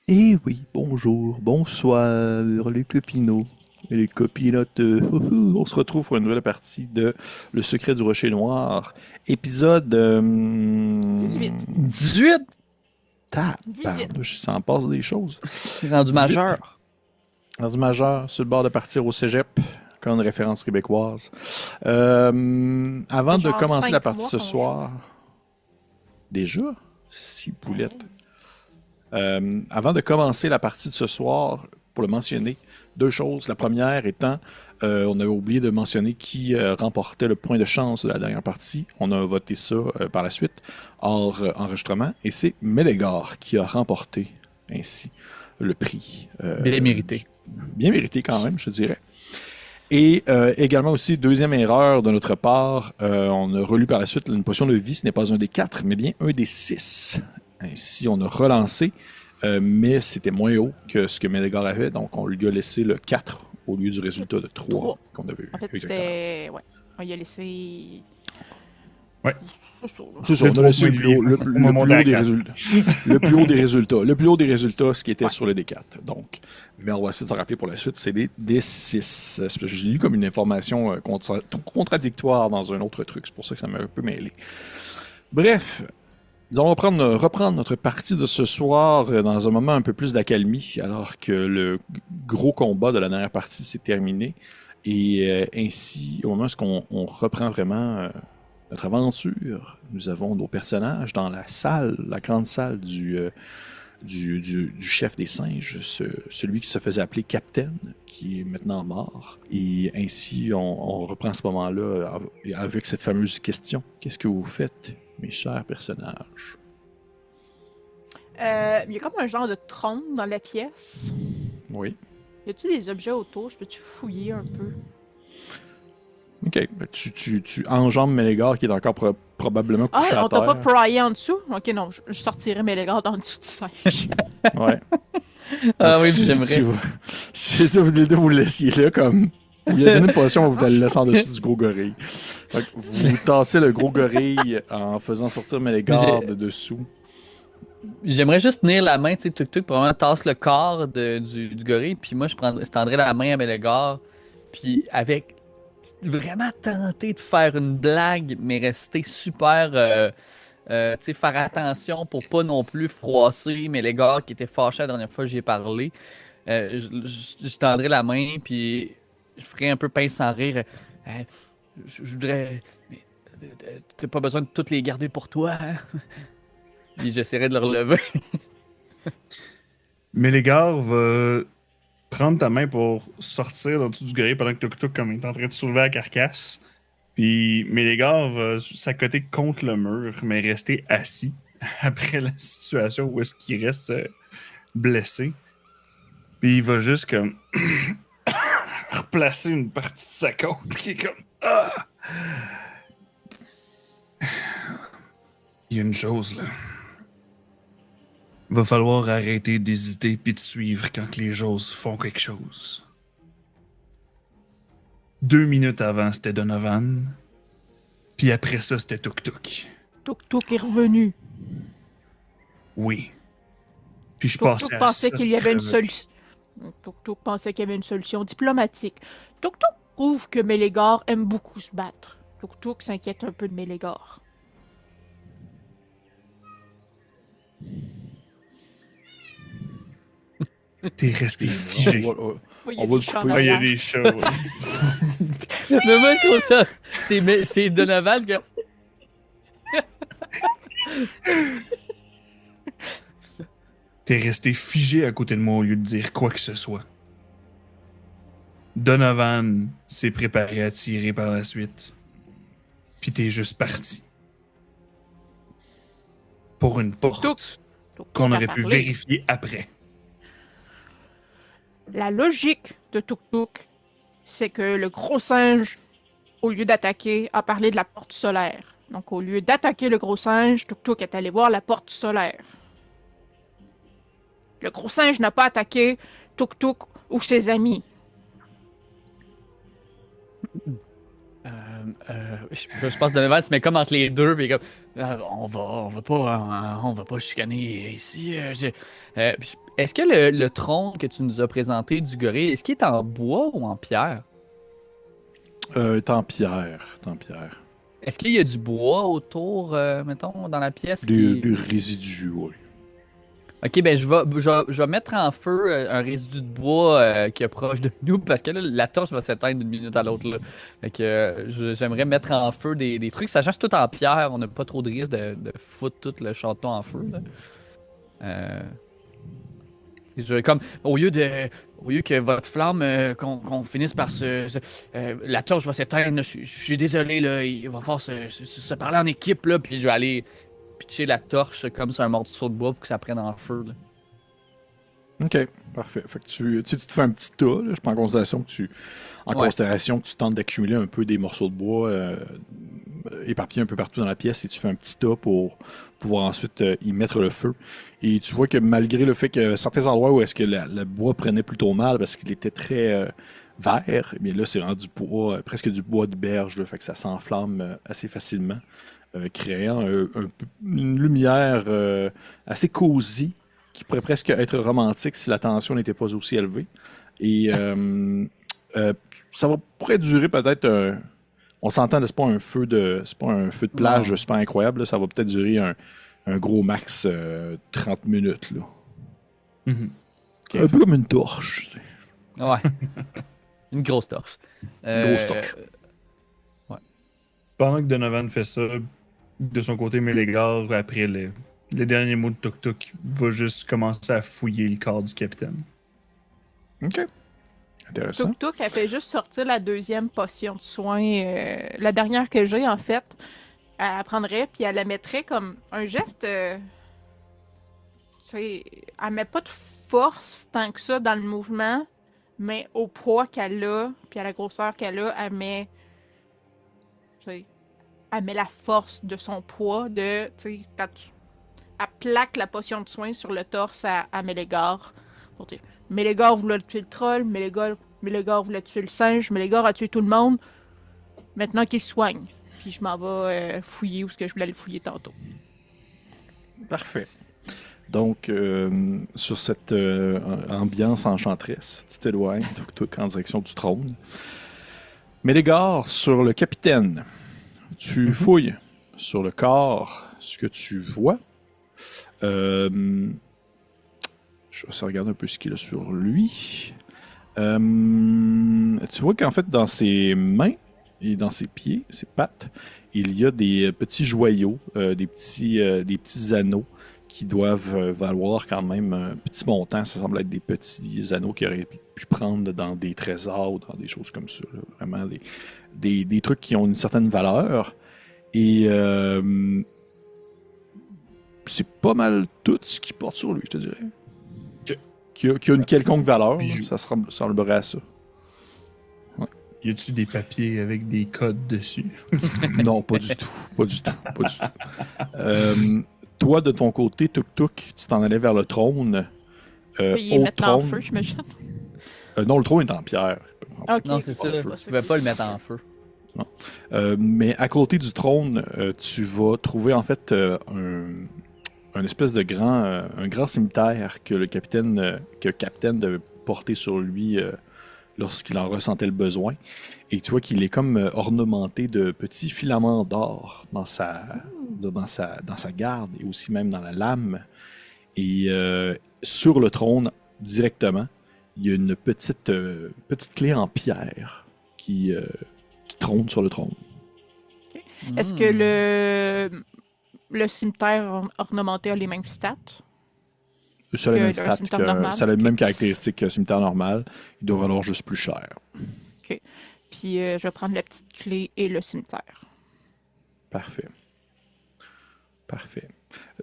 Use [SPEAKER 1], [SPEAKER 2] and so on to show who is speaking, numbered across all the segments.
[SPEAKER 1] Eh oui, bonjour, bonsoir, les copinots et les copinotes. On se retrouve pour une nouvelle partie de Le secret du rocher noir, épisode
[SPEAKER 2] 18.
[SPEAKER 3] 18,
[SPEAKER 2] Dix-huit.
[SPEAKER 1] tabarnouche, ça en passe des choses.
[SPEAKER 3] rendu
[SPEAKER 1] 18,
[SPEAKER 3] majeur.
[SPEAKER 1] rendu majeur, sur le bord de partir au cégep, comme une référence québécoise.
[SPEAKER 2] C'est
[SPEAKER 1] Avant de
[SPEAKER 2] genre
[SPEAKER 1] commencer la
[SPEAKER 2] 5
[SPEAKER 1] partie
[SPEAKER 2] mois
[SPEAKER 1] ce
[SPEAKER 2] qu'on joue.
[SPEAKER 1] soir, déjà, si
[SPEAKER 2] Ouais.
[SPEAKER 1] boulette. Avant de commencer la partie de ce soir, pour le mentionner, deux choses. La première étant, on avait oublié de mentionner qui remportait le point de chance de la dernière partie. On a voté ça par la suite, hors enregistrement, et c'est Mélégar qui a remporté ainsi le prix.
[SPEAKER 3] Bien mérité.
[SPEAKER 1] Bien mérité quand même, je dirais. Et également aussi, deuxième erreur de notre part, on a relu par la suite une potion de vie, ce n'est pas un des quatre, mais bien un des six. Ainsi, on a relancé, mais c'était moins haut que ce que Mélégar avait, donc on lui a laissé le 4 au lieu du résultat de 3
[SPEAKER 2] 3.
[SPEAKER 1] qu'on avait eu.
[SPEAKER 2] En fait,
[SPEAKER 1] Exactement.
[SPEAKER 2] c'était. Ouais. On y a laissé.
[SPEAKER 3] Ouais.
[SPEAKER 2] C'est ça, là.
[SPEAKER 1] C'est ça,
[SPEAKER 3] De
[SPEAKER 1] on a
[SPEAKER 3] 3
[SPEAKER 1] laissé
[SPEAKER 3] points
[SPEAKER 1] le
[SPEAKER 3] de
[SPEAKER 1] plus
[SPEAKER 3] vie.
[SPEAKER 1] haut,
[SPEAKER 3] On m'a
[SPEAKER 1] le plus
[SPEAKER 3] monté
[SPEAKER 1] haut
[SPEAKER 3] à
[SPEAKER 1] des
[SPEAKER 3] 4.
[SPEAKER 1] résultats. Le plus haut des résultats. Le plus haut des résultats, ce qui était
[SPEAKER 2] Ouais.
[SPEAKER 1] sur le D4. Donc, mais on va essayer de se rappeler pour la suite, c'est des D6. C'est parce que j'ai lu comme une information contradictoire dans un autre truc. C'est pour ça que ça m'a un peu mêlé. Bref, nous allons reprendre notre partie de ce soir dans un moment un peu plus d'accalmie, alors que le gros combat de la dernière partie s'est terminé. Et ainsi, au moment où on reprend vraiment notre aventure, nous avons nos personnages dans la salle, la grande salle du chef des singes, celui qui se faisait appeler Capitaine, qui est maintenant mort. Et ainsi, on reprend ce moment-là avec cette fameuse question. Qu'est-ce que vous faites, mes chers personnages?
[SPEAKER 2] Il y a comme un genre de trône dans la pièce.
[SPEAKER 1] Oui.
[SPEAKER 2] Y a-tu des objets autour? Je peux-tu fouiller un peu?
[SPEAKER 1] OK. Ben, tu enjambes Mélégar qui est encore probablement
[SPEAKER 2] Ah,
[SPEAKER 1] couché à
[SPEAKER 2] on t'a pas
[SPEAKER 1] terre.
[SPEAKER 2] pryé en dessous? Ok, non, je sortirai mes légards en dessous du singe.
[SPEAKER 1] Ouais. Donc,
[SPEAKER 3] Ah oui, j'aimerais.
[SPEAKER 1] c'est ça, vous les deux, vous le laissiez là comme. Vous lui avez donné une potion, vous allez le laisser en dessous du gros gorille. Donc, vous tassez le gros gorille en faisant sortir Mélégar
[SPEAKER 3] J'ai-
[SPEAKER 1] de dessous.
[SPEAKER 3] J'aimerais juste tenir la main, tu sais, tuk-tuk, pour vraiment tasse le corps du gorille, puis moi, je tendrais la main à Mélégar, puis avec vraiment tenter de faire une blague, mais rester super, tu sais, faire attention pour pas non plus froisser Mélégar qui était fâché la dernière fois que j'y ai parlé. Je tendrais la main, puis je ferais un peu pince sans rire. Je voudrais. Mais, t'as pas besoin de toutes les garder pour toi, hein? Puis j'essaierais de le relever.
[SPEAKER 4] Mais les gars, va prendre ta main pour sortir dans dessous du gorille pendant que Tuk Tuk comme il est en train de soulever la carcasse. Puis Mélégar va s'accoter contre le mur, mais rester assis après la situation où est-ce qu'il reste blessé. Puis il va juste comme replacer une partie de sa côte qui est comme ah! Il y a une chose là. Va falloir arrêter d'hésiter puis de suivre quand les choses font quelque chose. 2 minutes avant, c'était Donovan. Puis après ça, c'était Tuk Tuk.
[SPEAKER 2] Tuk Tuk est revenu.
[SPEAKER 4] Oui. Puis je
[SPEAKER 2] Tuk
[SPEAKER 4] passais
[SPEAKER 2] Tuk
[SPEAKER 4] à
[SPEAKER 2] pensait
[SPEAKER 4] ça.
[SPEAKER 2] qu'il y avait une
[SPEAKER 4] Trevor.
[SPEAKER 2] solution. Tuk Tuk pensait qu'il y avait une solution diplomatique. Tuk Tuk prouve que Mélégar aime beaucoup se battre. Tuk Tuk s'inquiète un peu de Mélégar.
[SPEAKER 4] T'es resté
[SPEAKER 1] On
[SPEAKER 4] figé.
[SPEAKER 1] va,
[SPEAKER 2] Il y
[SPEAKER 1] on
[SPEAKER 2] a
[SPEAKER 1] va
[SPEAKER 2] des
[SPEAKER 1] le
[SPEAKER 2] chats en
[SPEAKER 1] couper.
[SPEAKER 4] Ah, il y a
[SPEAKER 2] arrière.
[SPEAKER 4] des chats, ouais.
[SPEAKER 3] Mais moi, je trouve ça. C'est Donovan que.
[SPEAKER 4] T'es resté figé à côté de moi au lieu de dire quoi que ce soit. Donovan s'est préparé à tirer par la suite. Puis t'es juste parti. Pour une porte
[SPEAKER 2] Tuk
[SPEAKER 4] qu'on
[SPEAKER 2] Tuk a
[SPEAKER 4] aurait pu
[SPEAKER 2] parlé.
[SPEAKER 4] vérifier après.
[SPEAKER 2] La logique de Tuk Tuk, c'est que le gros singe, au lieu d'attaquer, a parlé de la porte solaire. Donc, au lieu d'attaquer le gros singe, Tuk Tuk est allé voir la porte solaire. Le gros singe n'a pas attaqué Tuk Tuk ou ses amis.
[SPEAKER 3] je pense que Donovan se met comme entre les deux, puis comme on va pas chicaner ici. Est-ce que le trône que tu nous as présenté du gorille, est-ce qu'il est en bois ou en pierre?
[SPEAKER 1] T'es en pierre. T'es en pierre.
[SPEAKER 3] Est-ce qu'il y a du bois autour, mettons, dans la pièce
[SPEAKER 1] Des résidus, oui.
[SPEAKER 3] Ok, ben je vais mettre en feu un résidu de bois qui est proche de nous parce que là, la torche va s'éteindre d'une minute à l'autre. Là. Fait que j'aimerais mettre en feu des trucs. Sachant que c'est tout en pierre, on n'a pas trop de risque de foutre tout le château en feu. Là. Comme au lieu que votre flamme qu'on finisse par la torche va s'éteindre, je suis désolé là, il va falloir se parler en équipe là, puis je vais aller pitcher la torche comme sur un morceau de bois pour que ça prenne en feu. Là.
[SPEAKER 1] Ok, parfait. Fait que tu te fais un petit tas, là. Je prends en considération que considération que tu tentes d'accumuler un peu des morceaux de bois éparpillés un peu partout dans la pièce et tu fais un petit tas pour pouvoir ensuite y mettre le feu. Et tu vois que malgré le fait que certains endroits où est-ce que le bois prenait plutôt mal parce qu'il était très vert, eh bien là c'est rendu du bois, presque du bois de berge, là, fait que ça s'enflamme assez facilement, créant une lumière assez cosy qui pourrait presque être romantique si la tension n'était pas aussi élevée. Et ça pourrait durer peut-être on s'entend, c'est pas un feu de plage
[SPEAKER 3] Non.
[SPEAKER 1] super incroyable, là, ça va peut-être durer un gros max 30 minutes. Là.
[SPEAKER 4] Mhm.
[SPEAKER 3] Ok.
[SPEAKER 1] Un peu comme une torche. Tu sais.
[SPEAKER 3] Ouais. Une grosse torche.
[SPEAKER 1] Une grosse torche.
[SPEAKER 4] Pendant que Donovan fait ça, de son côté, Mélégar, après les derniers mots de Tuk Tuk, va juste commencer à fouiller le corps du capitaine.
[SPEAKER 1] Ok. Intéressant.
[SPEAKER 2] Tuk Tuk, elle fait juste sortir la deuxième potion de soin, la dernière que j'ai en fait. Elle la prendrait puis elle la mettrait comme un geste. Tu sais, elle met pas de force tant que ça dans le mouvement, mais au poids qu'elle a puis à la grosseur qu'elle a, elle met. Tu sais, elle met la force de son poids de. Tu sais, elle plaque la potion de soin sur le torse à Mélégar. Pour dire, Mélégar voulait tuer le troll, Mélégar voulait tuer le singe, Mélégar a tué tout le monde. Maintenant qu'il soigne. Puis je m'en vais fouiller où ce que je voulais le fouiller tantôt.
[SPEAKER 1] Parfait. Donc, sur cette ambiance enchanteresse, tu t'éloignes en direction du trône. Mélégar, sur le capitaine, tu fouilles sur le corps ce que tu vois. Je vais essayer de regarder un peu ce qu'il a sur lui. Tu vois qu'en fait, dans ses mains et dans ses pieds, ses pattes, il y a des petits joyaux, des petits anneaux qui doivent valoir quand même un petit montant. Ça semble être des petits anneaux qu'il aurait pu prendre dans des trésors ou dans des choses comme ça. Là. Vraiment des trucs qui ont une certaine valeur. Et c'est pas mal tout ce qu'il porte sur lui, je te dirais.
[SPEAKER 4] Ok.
[SPEAKER 1] Qui a une quelconque valeur.
[SPEAKER 4] Bijou.
[SPEAKER 1] Ça semblerait à ça.
[SPEAKER 4] Y a-tu des papiers avec des codes dessus?
[SPEAKER 1] Non, pas du tout. Pas du tout. Toi, de ton côté, Tuk Tuk, tu t'en allais vers le trône.
[SPEAKER 2] Puis
[SPEAKER 1] Au
[SPEAKER 2] mettre en
[SPEAKER 1] trône.
[SPEAKER 2] feu, j'imagine.
[SPEAKER 1] Non, le trône est en pierre.
[SPEAKER 2] Ok.
[SPEAKER 3] Non, c'est ça.
[SPEAKER 1] pas le feu.
[SPEAKER 3] Tu pouvais pas le mettre en feu.
[SPEAKER 1] Mais à côté du trône, tu vas trouver en fait un espèce de un grand cimetière que le capitaine devait porter sur lui lorsqu'il en ressentait le besoin. Et tu vois qu'il est comme ornementé de petits filaments d'or dans sa garde et aussi même dans la lame. Et sur le trône, directement, il y a une petite clé en pierre qui trône sur le trône.
[SPEAKER 2] Est-ce que le cimetière ornementé a les mêmes stats?
[SPEAKER 1] Ça a la
[SPEAKER 2] Que
[SPEAKER 1] même
[SPEAKER 2] un
[SPEAKER 1] stat,
[SPEAKER 2] cimetière normal,
[SPEAKER 1] ça a les
[SPEAKER 2] ok.
[SPEAKER 1] mêmes caractéristiques qu'un cimetière normal. Il doit valoir juste plus cher.
[SPEAKER 2] Puis je vais prendre la petite clé et le cimetière.
[SPEAKER 1] Parfait.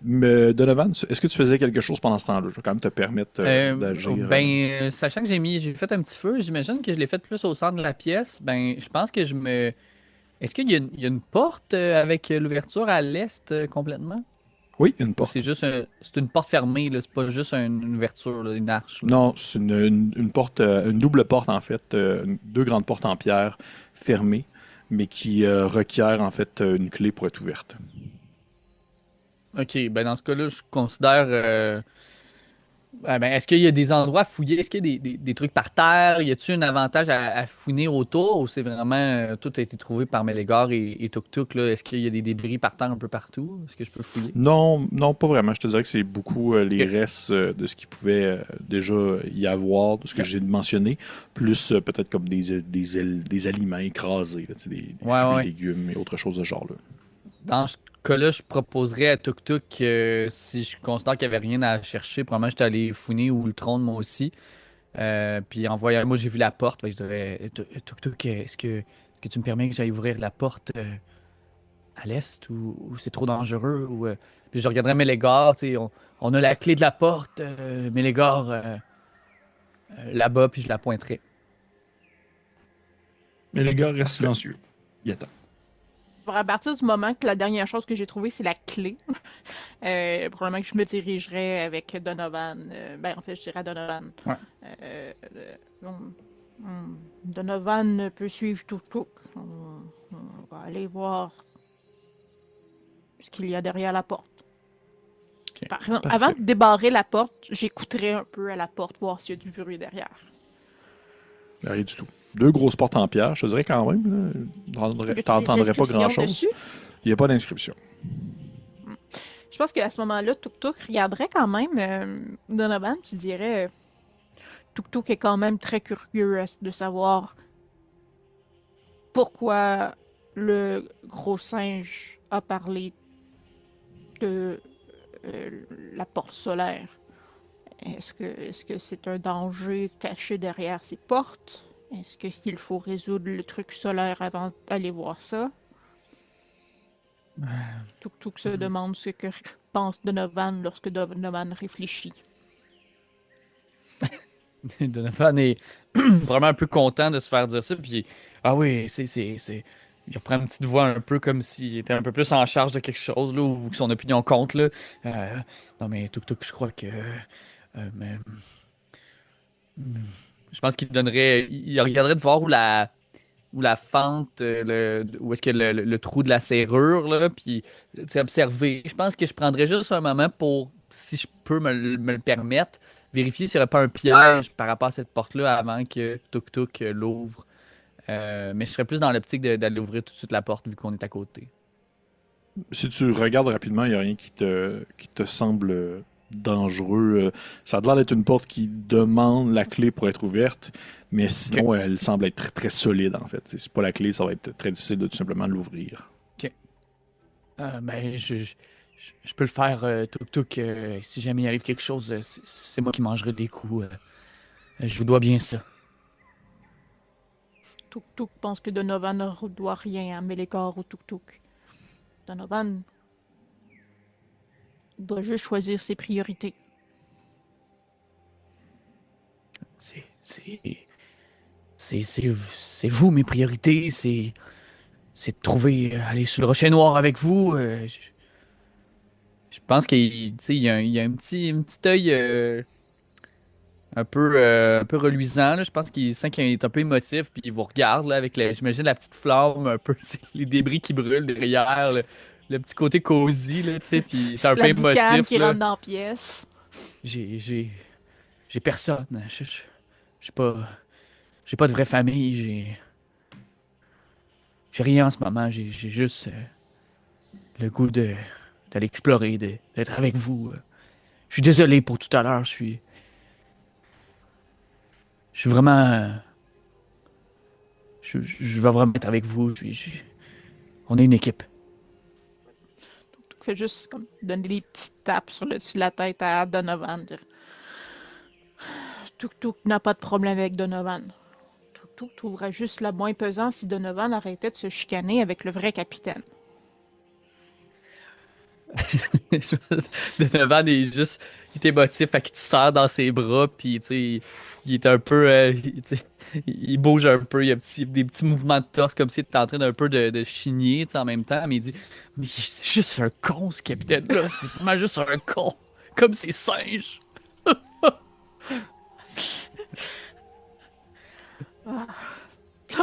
[SPEAKER 1] Mais Donovan, est-ce que tu faisais quelque chose pendant ce temps-là? Je vais quand même te permettre d'agir.
[SPEAKER 3] Sachant que j'ai fait un petit feu, j'imagine que je l'ai fait plus au centre de la pièce. Ben, je pense que Est-ce qu'il y a une porte avec l'ouverture à l'est complètement?
[SPEAKER 1] Oui, une
[SPEAKER 3] Ou
[SPEAKER 1] porte.
[SPEAKER 3] c'est une porte fermée, là, c'est pas juste une ouverture, là, une arche. Là.
[SPEAKER 1] Non, c'est une porte, une double porte en fait, deux grandes portes en pierre fermées. mais qui requiert en fait une clé pour être ouverte.
[SPEAKER 3] Ok, ben dans ce cas-là, je considère. Ben, est-ce qu'il y a des endroits à fouiller? Est-ce qu'il y a des trucs par terre? Y a-t-il un avantage à fouiner autour ou c'est vraiment tout a été trouvé par Mélégar et Tuk Tuk là? Est-ce qu'il y a des débris par terre un peu partout? Est-ce que je peux fouiller?
[SPEAKER 1] Non, non, pas vraiment. Je te dirais que c'est beaucoup les
[SPEAKER 3] Ok.
[SPEAKER 1] restes de ce qu'il pouvait déjà y avoir, de ce que
[SPEAKER 3] Ok.
[SPEAKER 1] j'ai mentionné, plus peut-être comme des aliments écrasés, là, tu sais, des
[SPEAKER 3] Ouais, ouais,
[SPEAKER 1] fruits,
[SPEAKER 3] ouais.
[SPEAKER 1] légumes et autre chose de ce genre-là.
[SPEAKER 3] Dans ce cas-là, je proposerais à Tuk Tuk si je constate qu'il n'y avait rien à chercher, probablement j'étais allé fouiner ou le trône moi aussi. Puis en voyant, moi j'ai vu la porte, fait que je dirais Tuk Tuk, est-ce que tu me permets que j'aille ouvrir la porte à l'est ou c'est trop dangereux puis je regarderais Mélégar, tu sais, on a la clé de la porte, Mélégar là-bas, puis je la pointerai.
[SPEAKER 4] Mais le gars reste
[SPEAKER 1] Parfait.
[SPEAKER 4] silencieux. Il attend.
[SPEAKER 2] À partir du moment que la dernière chose que j'ai trouvée, c'est la clé, probablement que je me dirigerais avec Donovan. Ben, en fait, je dirais à Donovan.
[SPEAKER 3] Ouais.
[SPEAKER 2] Donovan peut suivre Tuk Tuk. On va aller voir ce qu'il y a derrière la porte.
[SPEAKER 3] Ok.
[SPEAKER 2] Par exemple,
[SPEAKER 1] Parfait.
[SPEAKER 2] avant de débarrer la porte, j'écouterais un peu à la porte, voir s'il y a du bruit derrière.
[SPEAKER 1] Rien du tout. Deux grosses portes en pierre, je te dirais quand même.
[SPEAKER 2] Y a-t-il des
[SPEAKER 1] T'entendrais pas
[SPEAKER 2] inscriptions
[SPEAKER 1] grand-chose.
[SPEAKER 2] dessus?
[SPEAKER 1] Il n'y a pas d'inscription.
[SPEAKER 2] Je pense qu'à ce moment-là, Tuk Tuk regarderait quand même Donovan, tu dirais Tuk Tuk est quand même très curieux de savoir pourquoi le gros singe a parlé de la porte solaire. Est-ce que c'est un danger caché derrière ces portes? Est-ce qu'il faut résoudre le truc solaire avant d'aller voir ça? Tuk Tuk se demande ce que pense Donovan lorsque Donovan réfléchit.
[SPEAKER 3] Donovan est vraiment un peu content de se faire dire ça, puis ah oui, c'est. Il reprend une petite voix un peu comme s'il était un peu plus en charge de quelque chose, là, ou que son opinion compte, là. Non, mais Tuk Tuk, je crois que. Mais, je pense qu'il donnerait. Il regarderait de voir où la fente, où est-ce que le trou de la serrure, là, puis tu sais, observer. Je pense que je prendrais juste un moment pour, si je peux me le permettre, vérifier s'il n'y aurait pas un piège par rapport à cette porte-là avant que Tuk Tuk l'ouvre. Mais je serais plus dans l'optique d'aller ouvrir tout de suite la porte vu qu'on est à côté.
[SPEAKER 1] Si tu regardes rapidement, il n'y a rien qui te semble dangereux. Ça a l'air d'être une porte qui demande la clé pour être ouverte, mais
[SPEAKER 3] Ok.
[SPEAKER 1] sinon, elle semble être très, très solide, en fait. Si c'est pas la clé, ça va être très difficile de tout simplement l'ouvrir.
[SPEAKER 3] Ben, je peux le faire, Tuk Tuk. Si jamais il arrive quelque chose, c'est moi qui mangerai des coups. Je vous dois bien ça.
[SPEAKER 2] Tuk Tuk pense que Donovan ne doit rien à Mélégar ou Tuk Tuk. Donovan doit juste choisir ses priorités.
[SPEAKER 3] C'est, c'est, c'est vous mes priorités. C'est de trouver, aller sur le rocher noir avec vous. Je pense qu'il, tu sais, il y a un petit œil un peu reluisant. Là. Je pense qu'il sent qu'il est un peu émotif, puis il vous regarde là, avec, j'imagine, la petite flamme, un peu, tu sais, les débris qui brûlent derrière, le petit côté cosy, là, tu sais, puis c'est un peu
[SPEAKER 2] La boucane
[SPEAKER 3] émotif,
[SPEAKER 2] qui
[SPEAKER 3] là.
[SPEAKER 2] rentre dans la pièce.
[SPEAKER 3] J'ai, j'ai, j'ai personne. J'ai pas, j'ai pas de vraie famille. J'ai rien en ce moment. J'ai juste le goût d'aller explorer, d'être avec vous. Je suis désolé pour tout à l'heure. Je suis vraiment. Je vais vraiment être avec vous. On est une équipe.
[SPEAKER 2] Tuk Tuk fait juste comme donner des petites tapes sur le dessus de la tête à Donovan. Dire Tuk Tuk n'a pas de problème avec Donovan. Tuk Tuk trouverait juste le moins pesant si Donovan arrêtait de se chicaner avec le vrai capitaine.
[SPEAKER 3] Donovan est juste. Il est émotif, fait qu'il te serre dans ses bras, puis tu sais, il est un peu. Tu sais, il bouge un peu, il y a des petits mouvements de torse comme s'il était en train d'un peu de chigner, tu sais, en même temps, mais il dit mais c'est juste un con, ce capitaine-là, c'est vraiment juste un con, comme ces singes.
[SPEAKER 2] Ah. Tu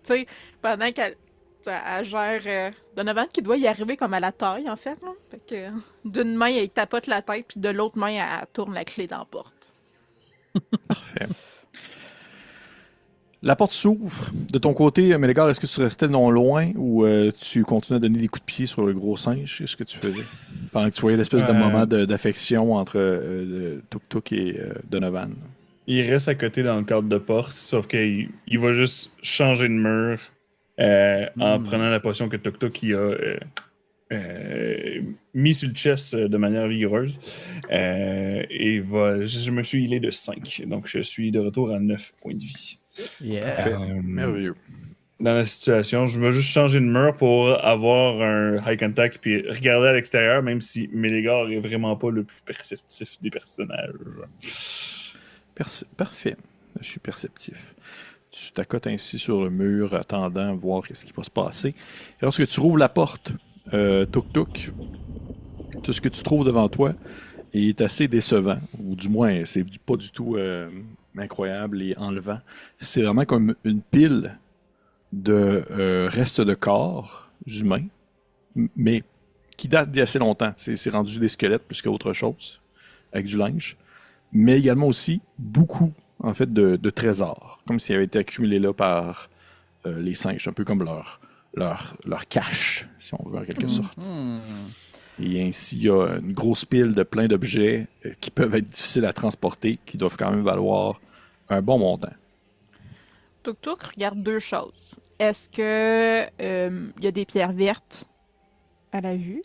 [SPEAKER 2] sais, pendant qu'elle elle gère Donovan qui doit y arriver comme à la taille, en fait. Là. Fait que d'une main, elle tapote la tête, puis de l'autre main, elle tourne la clé dans la porte.
[SPEAKER 1] Parfait. La porte s'ouvre. De ton côté, Mélégar, est-ce que tu restais non loin ou tu continuais à donner des coups de pied sur le gros singe? Qu'est-ce que tu faisais? Pendant que tu voyais l'espèce de moment d'affection entre Tuk Tuk et Donovan.
[SPEAKER 4] Il reste à côté dans le cadre de porte, sauf qu'il va juste changer de mur en prenant la potion que Tuk Tuk a mis sur le chest de manière vigoureuse. Et je me suis healé de 5, donc je suis de retour à 9 points de vie.
[SPEAKER 3] Yeah.
[SPEAKER 1] Merveilleux.
[SPEAKER 4] Dans la situation, je vais juste changer de mur pour avoir un high contact puis regarder à l'extérieur, même si Mélégar est vraiment pas le plus perceptif des personnages.
[SPEAKER 1] Parfait. Je suis perceptif. Tu t'accotes ainsi sur le mur, attendant voir ce qui va se passer. Et lorsque tu rouvres la porte, Tuk Tuk, tout ce que tu trouves devant toi est assez décevant, ou du moins, c'est pas du tout incroyable et enlevant. C'est vraiment comme une pile de restes de corps humains, mais qui datent d'il y a assez longtemps. C'est rendu des squelettes plus qu'autre chose, avec du linge. Mais également aussi beaucoup, en fait, de trésors, comme s'ils avaient été accumulés là par les singes, un peu comme leur cache, si on veut, en quelque sorte. Et ainsi, il y a une grosse pile de plein d'objets qui peuvent être difficiles à transporter, qui doivent quand même valoir un bon montant.
[SPEAKER 2] Tuk Tuk regarde deux choses. Est-ce que il y a des pierres vertes à la vue?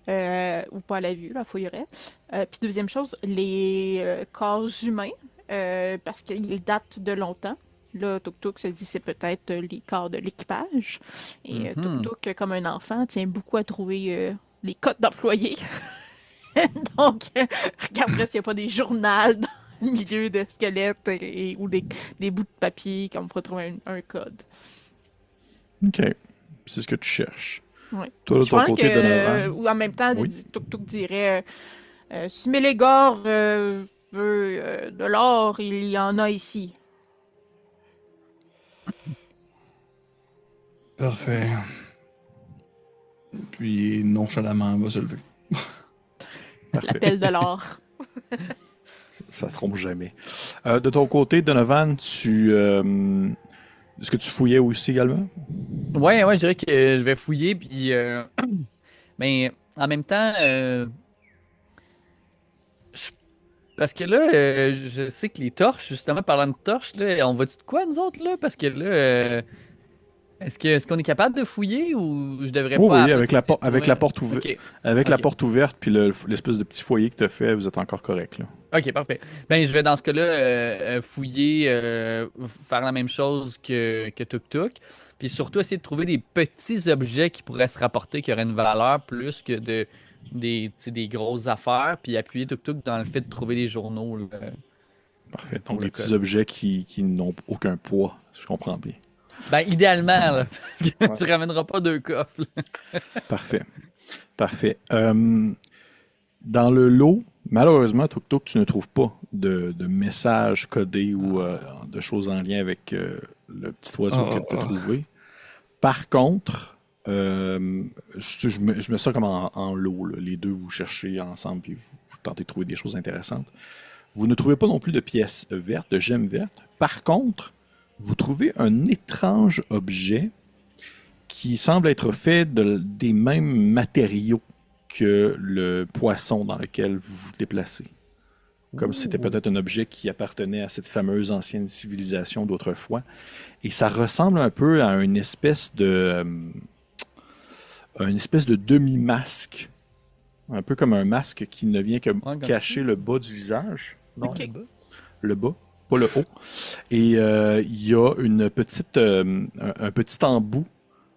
[SPEAKER 2] Ou pas à la vue, la fouillerait. Puis deuxième chose, les corps humains, parce qu'ils datent de longtemps. Là, Tuk Tuk se dit c'est peut-être les corps de l'équipage. Et Tuk Tuk, comme un enfant, tient beaucoup à trouver les codes d'employés. Donc, regarderait s'il n'y a pas des journaux dans le milieu de squelettes ou des bouts de papier qu'on pourrait trouver un code.
[SPEAKER 1] OK. C'est ce que tu cherches.
[SPEAKER 2] Ouais.
[SPEAKER 1] Toi, de
[SPEAKER 2] Je
[SPEAKER 1] ton
[SPEAKER 2] pense
[SPEAKER 1] côté,
[SPEAKER 2] que,
[SPEAKER 1] Donovan.
[SPEAKER 2] ou en même temps,
[SPEAKER 1] Oui.
[SPEAKER 2] Tuk Tuk dirait si Mélégar veut de l'or, il y en a ici.
[SPEAKER 4] Parfait. Puis nonchalamment, elle va se lever.
[SPEAKER 1] Parfait.
[SPEAKER 2] L'appel de l'or.
[SPEAKER 1] Ça trompe jamais. De ton côté, Donovan, est-ce que tu fouillais aussi également?
[SPEAKER 3] Ouais, je dirais que je vais fouiller, puis mais en même temps, parce que là, je sais que les torches, justement, parlant de torches, là, on va-tu de quoi, nous autres, là? Parce que là, est-ce qu'on est capable de fouiller ou je devrais
[SPEAKER 1] Oui,
[SPEAKER 3] pas
[SPEAKER 1] oui,
[SPEAKER 3] après essayer de
[SPEAKER 1] avec la
[SPEAKER 3] trouver-
[SPEAKER 1] porte ouverte.
[SPEAKER 3] Ok,
[SPEAKER 1] Avec la
[SPEAKER 3] Ok.
[SPEAKER 1] porte ouverte, puis l'espèce de petit foyer que tu as fait, vous êtes encore correct, là.
[SPEAKER 3] Ok, parfait. Ben, je vais dans ce cas-là fouiller, faire la même chose que Tuk Tuk. Puis surtout essayer de trouver des petits objets qui pourraient se rapporter, qui auraient une valeur plus que tu sais, des grosses affaires. Puis appuyer Tuk Tuk dans le fait de trouver des journaux. Là.
[SPEAKER 1] Parfait.
[SPEAKER 3] Pour
[SPEAKER 1] Donc,
[SPEAKER 3] le
[SPEAKER 1] des petits
[SPEAKER 3] code.
[SPEAKER 1] objets qui n'ont aucun poids, si je comprends bien.
[SPEAKER 3] Ben, idéalement, là, parce que
[SPEAKER 1] Ouais.
[SPEAKER 3] tu ramèneras pas deux coffres. Là.
[SPEAKER 1] Parfait. Parfait. Dans le lot, malheureusement, Tuk Tuk, tu ne trouves pas de messages codés ou de choses en lien avec le petit oiseau que tu as trouvé. Par contre, je mets ça comme en lot, là. Les deux, vous cherchez ensemble et vous tentez de trouver des choses intéressantes. Vous ne trouvez pas non plus de pièces vertes, de gemmes vertes. Par contre, vous trouvez un étrange objet qui semble être fait des mêmes matériaux que le poisson dans lequel vous vous déplacez. Comme si c'était peut-être un objet qui appartenait à cette fameuse ancienne civilisation d'autrefois. Et ça ressemble un peu à une espèce de demi-masque. Un peu comme un masque qui ne vient que
[SPEAKER 3] comme
[SPEAKER 1] cacher le bas du visage.
[SPEAKER 3] Non,
[SPEAKER 2] Ok.
[SPEAKER 3] là-bas.
[SPEAKER 1] Le bas, pas le haut. Et il y a une petite, un petit embout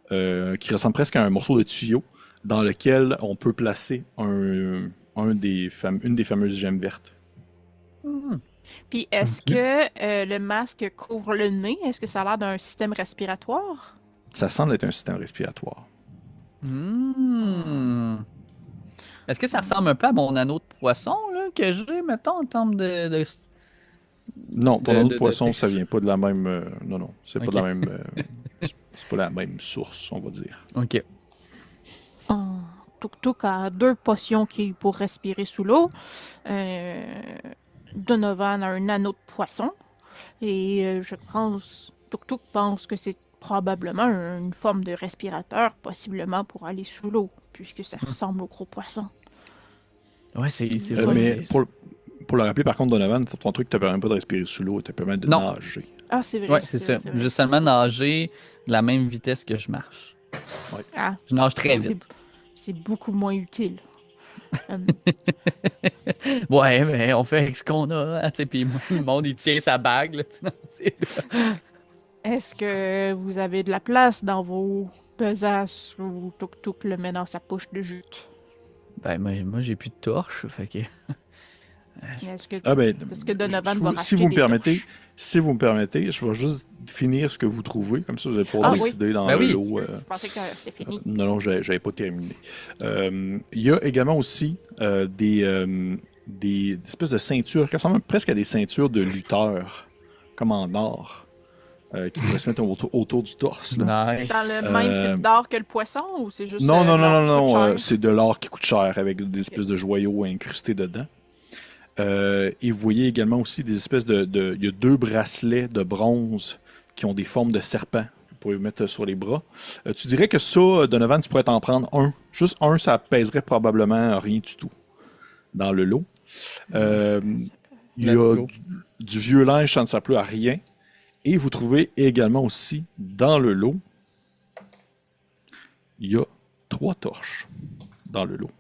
[SPEAKER 1] qui ressemble presque à un morceau de tuyau dans lequel on peut placer une des fameuses gemmes vertes.
[SPEAKER 2] Puis est-ce que le masque couvre le nez? Est-ce que ça a l'air d'un système respiratoire?
[SPEAKER 1] Ça semble être un système respiratoire.
[SPEAKER 3] Est-ce que ça ressemble un peu à mon anneau de poisson là, que j'ai, mettons, en termes de
[SPEAKER 1] Non, ton autre
[SPEAKER 3] de
[SPEAKER 1] poisson, ça
[SPEAKER 3] texture.
[SPEAKER 1] vient pas de la même. Non, c'est pas
[SPEAKER 3] Ok.
[SPEAKER 1] de la même. C'est pas la même source, on va dire.
[SPEAKER 3] Ok.
[SPEAKER 2] Tuk Tuk a 2 potions pour respirer sous l'eau. Euh, Donovan a un anneau de poisson. Et Tuk Tuk pense que c'est probablement une forme de respirateur, possiblement pour aller sous l'eau, puisque ça ressemble au gros poisson.
[SPEAKER 3] Ouais, c'est
[SPEAKER 2] Ouais,
[SPEAKER 3] vrai.
[SPEAKER 1] Mais pour le rappeler, par contre, Donovan, ton truc te permet pas de respirer sous l'eau, il te permet de
[SPEAKER 3] Non.
[SPEAKER 1] nager.
[SPEAKER 2] Ah, c'est vrai.
[SPEAKER 3] Ouais, c'est ça.
[SPEAKER 2] vrai, c'est vrai.
[SPEAKER 3] Juste seulement nager de la même vitesse que je marche.
[SPEAKER 2] Ah,
[SPEAKER 3] Je nage très vite.
[SPEAKER 2] c'est beaucoup moins utile. Euh,
[SPEAKER 3] Ouais, mais on fait avec ce qu'on a. Hein, tu sais, puis le monde, il tient sa bague. Là, tu sais, non,
[SPEAKER 2] Est-ce que vous avez de la place dans vos pesaces ou Tuk Tuk le met dans sa poche de jute?
[SPEAKER 3] Ben, moi j'ai plus de torche. Fait que.
[SPEAKER 2] Est-ce que,
[SPEAKER 1] Ah ben,
[SPEAKER 2] est-ce que Donovan va
[SPEAKER 1] si
[SPEAKER 2] racheter
[SPEAKER 1] vous me
[SPEAKER 2] des
[SPEAKER 1] permettez,
[SPEAKER 2] torches?
[SPEAKER 1] si vous me permettez, je vais juste finir ce que vous trouvez, comme ça vous allez pouvoir
[SPEAKER 2] Ah, oui.
[SPEAKER 1] décider dans
[SPEAKER 3] Ben
[SPEAKER 1] le
[SPEAKER 3] oui.
[SPEAKER 1] lot.
[SPEAKER 2] Je pensais que c'était fini.
[SPEAKER 1] Non, j'avais pas terminé. Il y a également aussi des espèces de ceintures qui ressemblent presque à des ceintures de lutteurs, comme en or, qui pourraient se mettre autour du torse. Là.
[SPEAKER 3] Nice.
[SPEAKER 2] Dans le même type d'or que le poisson ou c'est juste
[SPEAKER 1] Non, non,
[SPEAKER 2] de
[SPEAKER 1] non,
[SPEAKER 2] l'or
[SPEAKER 1] non,
[SPEAKER 2] qui coûte
[SPEAKER 1] non,
[SPEAKER 2] cher?
[SPEAKER 1] c'est de l'or qui coûte cher avec des espèces de joyaux incrustés dedans. Et vous voyez également aussi des espèces il y a 2 bracelets de bronze qui ont des formes de serpents. Vous pouvez vous mettre sur les bras. Tu dirais que ça, Donovan, tu pourrais t'en prendre un. Juste un, ça pèserait probablement rien du tout dans le lot. Il y
[SPEAKER 3] Let's
[SPEAKER 1] a
[SPEAKER 3] go.
[SPEAKER 1] du vieux linge, ça ne sert plus à rien. Et vous trouvez également aussi dans le lot, il y a 3 torches dans le lot.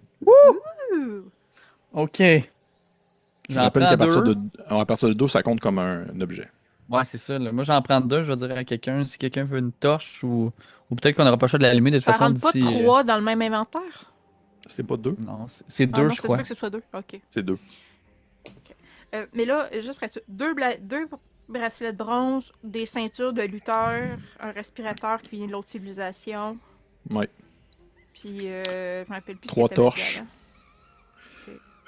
[SPEAKER 3] Ok.
[SPEAKER 1] Je
[SPEAKER 3] J'en
[SPEAKER 1] rappelle
[SPEAKER 3] prends
[SPEAKER 1] qu'à partir
[SPEAKER 3] deux.
[SPEAKER 1] à partir de 2, ça compte comme un objet.
[SPEAKER 3] Ouais, c'est ça. Là. Moi, j'en prends 2. Je vais dire à quelqu'un si quelqu'un veut une torche ou peut-être qu'on n'aura pas le choix de l'allumer de toute
[SPEAKER 2] Ça
[SPEAKER 3] façon
[SPEAKER 2] rentre pas
[SPEAKER 3] d'ici.
[SPEAKER 2] 3 dans le même inventaire?
[SPEAKER 1] C'était pas 2,
[SPEAKER 3] Non, c'est
[SPEAKER 2] Ah
[SPEAKER 3] 2,
[SPEAKER 2] non,
[SPEAKER 3] je
[SPEAKER 2] ça se
[SPEAKER 3] crois.
[SPEAKER 2] peut que ce soit 2. Ok.
[SPEAKER 1] c'est 2.
[SPEAKER 2] Mais là, juste pour être sûr, 2 bracelets de bronze, des ceintures de lutteur, un respirateur qui vient de l'autre civilisation,
[SPEAKER 1] Ouais.
[SPEAKER 2] puis je me rappelle plus ce
[SPEAKER 1] 3
[SPEAKER 2] qu'il y avait
[SPEAKER 1] torches.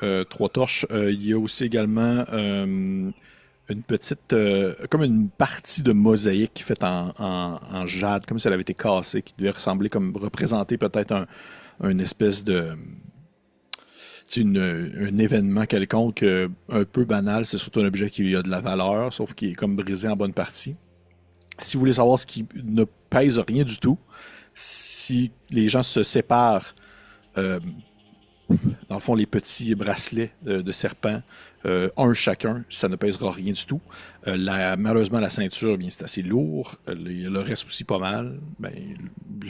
[SPEAKER 2] dedans.
[SPEAKER 1] 3 torches. Il y a aussi également une petite, comme une partie de mosaïque faite en jade, comme si elle avait été cassée, qui devait ressembler comme représenter peut-être un espèce de, tu sais, un événement quelconque un peu banal. C'est surtout un objet qui a de la valeur, sauf qu'il est comme brisé en bonne partie. Si vous voulez savoir ce qui ne pèse rien du tout, si les gens se séparent, dans le fond, les petits bracelets de serpent, un chacun, ça ne pèsera rien du tout. Malheureusement, la ceinture, bien, c'est assez lourd. Le reste aussi pas mal. Ben,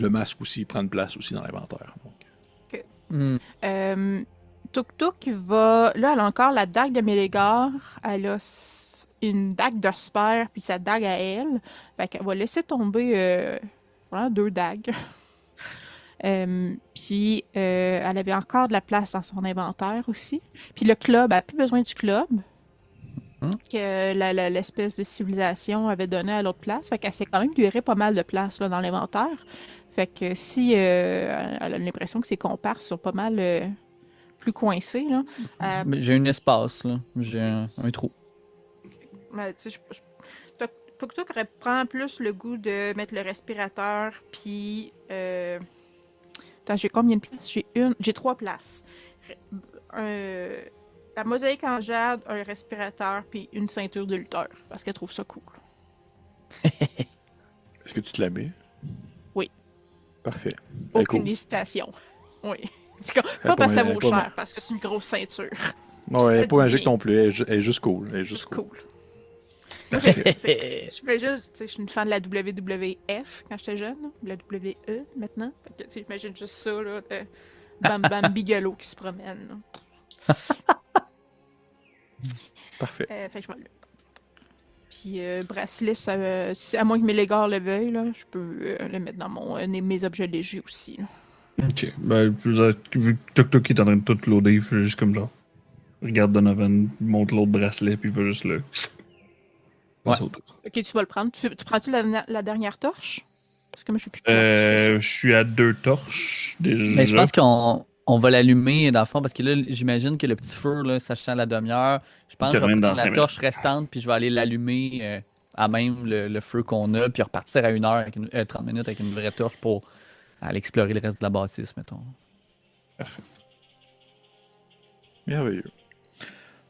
[SPEAKER 1] le masque aussi prend une place aussi dans l'inventaire. Donc.
[SPEAKER 3] Hmm.
[SPEAKER 2] Tuk Tuk va. Là, elle a encore la dague de Mélégar. Elle a une dague d'Osper, puis sa dague à elle. Fait qu'elle va laisser tomber voilà, 2 dagues. Puis elle avait encore de la place dans son inventaire aussi. Puis le club, elle n'a plus besoin du club que l'espèce de civilisation avait donné à l'autre place. Fait qu'elle s'est quand même libérée pas mal de place là, dans l'inventaire. Fait que si elle a l'impression que ses comparses sont pas mal plus coincés, là.
[SPEAKER 3] Mais j'ai un espace, là. J'ai un trou.
[SPEAKER 2] Mais, tu sais, Tuk Tuk reprend plus le goût de mettre le respirateur, puis... Attends, j'ai combien de places? J'ai 3 places. La mosaïque en jade, un respirateur, puis une ceinture de lutteur, parce qu'elle trouve ça cool.
[SPEAKER 1] Est-ce que tu te la mets?
[SPEAKER 2] Oui.
[SPEAKER 1] Parfait. Elle est
[SPEAKER 2] Aucune
[SPEAKER 1] cool.
[SPEAKER 2] hésitation. Oui. Pas
[SPEAKER 1] pas
[SPEAKER 2] parce que ça
[SPEAKER 1] mal-
[SPEAKER 2] vaut
[SPEAKER 1] pas
[SPEAKER 2] cher,
[SPEAKER 1] mal.
[SPEAKER 2] parce que c'est une grosse ceinture.
[SPEAKER 1] Non, elle
[SPEAKER 2] Ça
[SPEAKER 1] n'est pas
[SPEAKER 2] dit
[SPEAKER 1] magique
[SPEAKER 2] bien.
[SPEAKER 1] non plus. Elle est juste cool. Elle est juste
[SPEAKER 2] C'est
[SPEAKER 1] cool.
[SPEAKER 2] cool. Moi, je fais juste, tu sais, je suis une fan de la WWF quand j'étais jeune, là, la WE maintenant. Fait que, tu sais, j'imagine juste ça, là, de Bam Bam Bigelow qui se promène. Là.
[SPEAKER 1] Parfait.
[SPEAKER 2] Fait que je vais le. Puis bracelet, à moins que Mélégar le veuille, là, je peux le mettre dans mes objets légers aussi. Là.
[SPEAKER 4] Ok. Ben, vu que Tuk Tuk est en train de tout loader, il fait juste comme genre. Regarde Donovan, monte l'autre bracelet, puis il va juste le. Passe
[SPEAKER 3] Ouais.
[SPEAKER 4] au tour.
[SPEAKER 2] Ok, tu vas le prendre. Tu prends-tu la dernière torche? Parce que moi, je suis plus de place.
[SPEAKER 4] Je suis à 2 torches déjà.
[SPEAKER 3] Mais je pense On va l'allumer dans le fond parce que là, j'imagine que le petit feu, là, sachant la demi-heure, je pense que je vais
[SPEAKER 4] termine dans
[SPEAKER 3] prendre la
[SPEAKER 4] 5
[SPEAKER 3] torche
[SPEAKER 4] minutes.
[SPEAKER 3] restante puis je vais aller l'allumer à même le feu qu'on a puis repartir à 1 heure, 30 minutes avec une vraie torche pour aller explorer le reste de la bâtisse, mettons.
[SPEAKER 4] Parfait.
[SPEAKER 1] Merveilleux.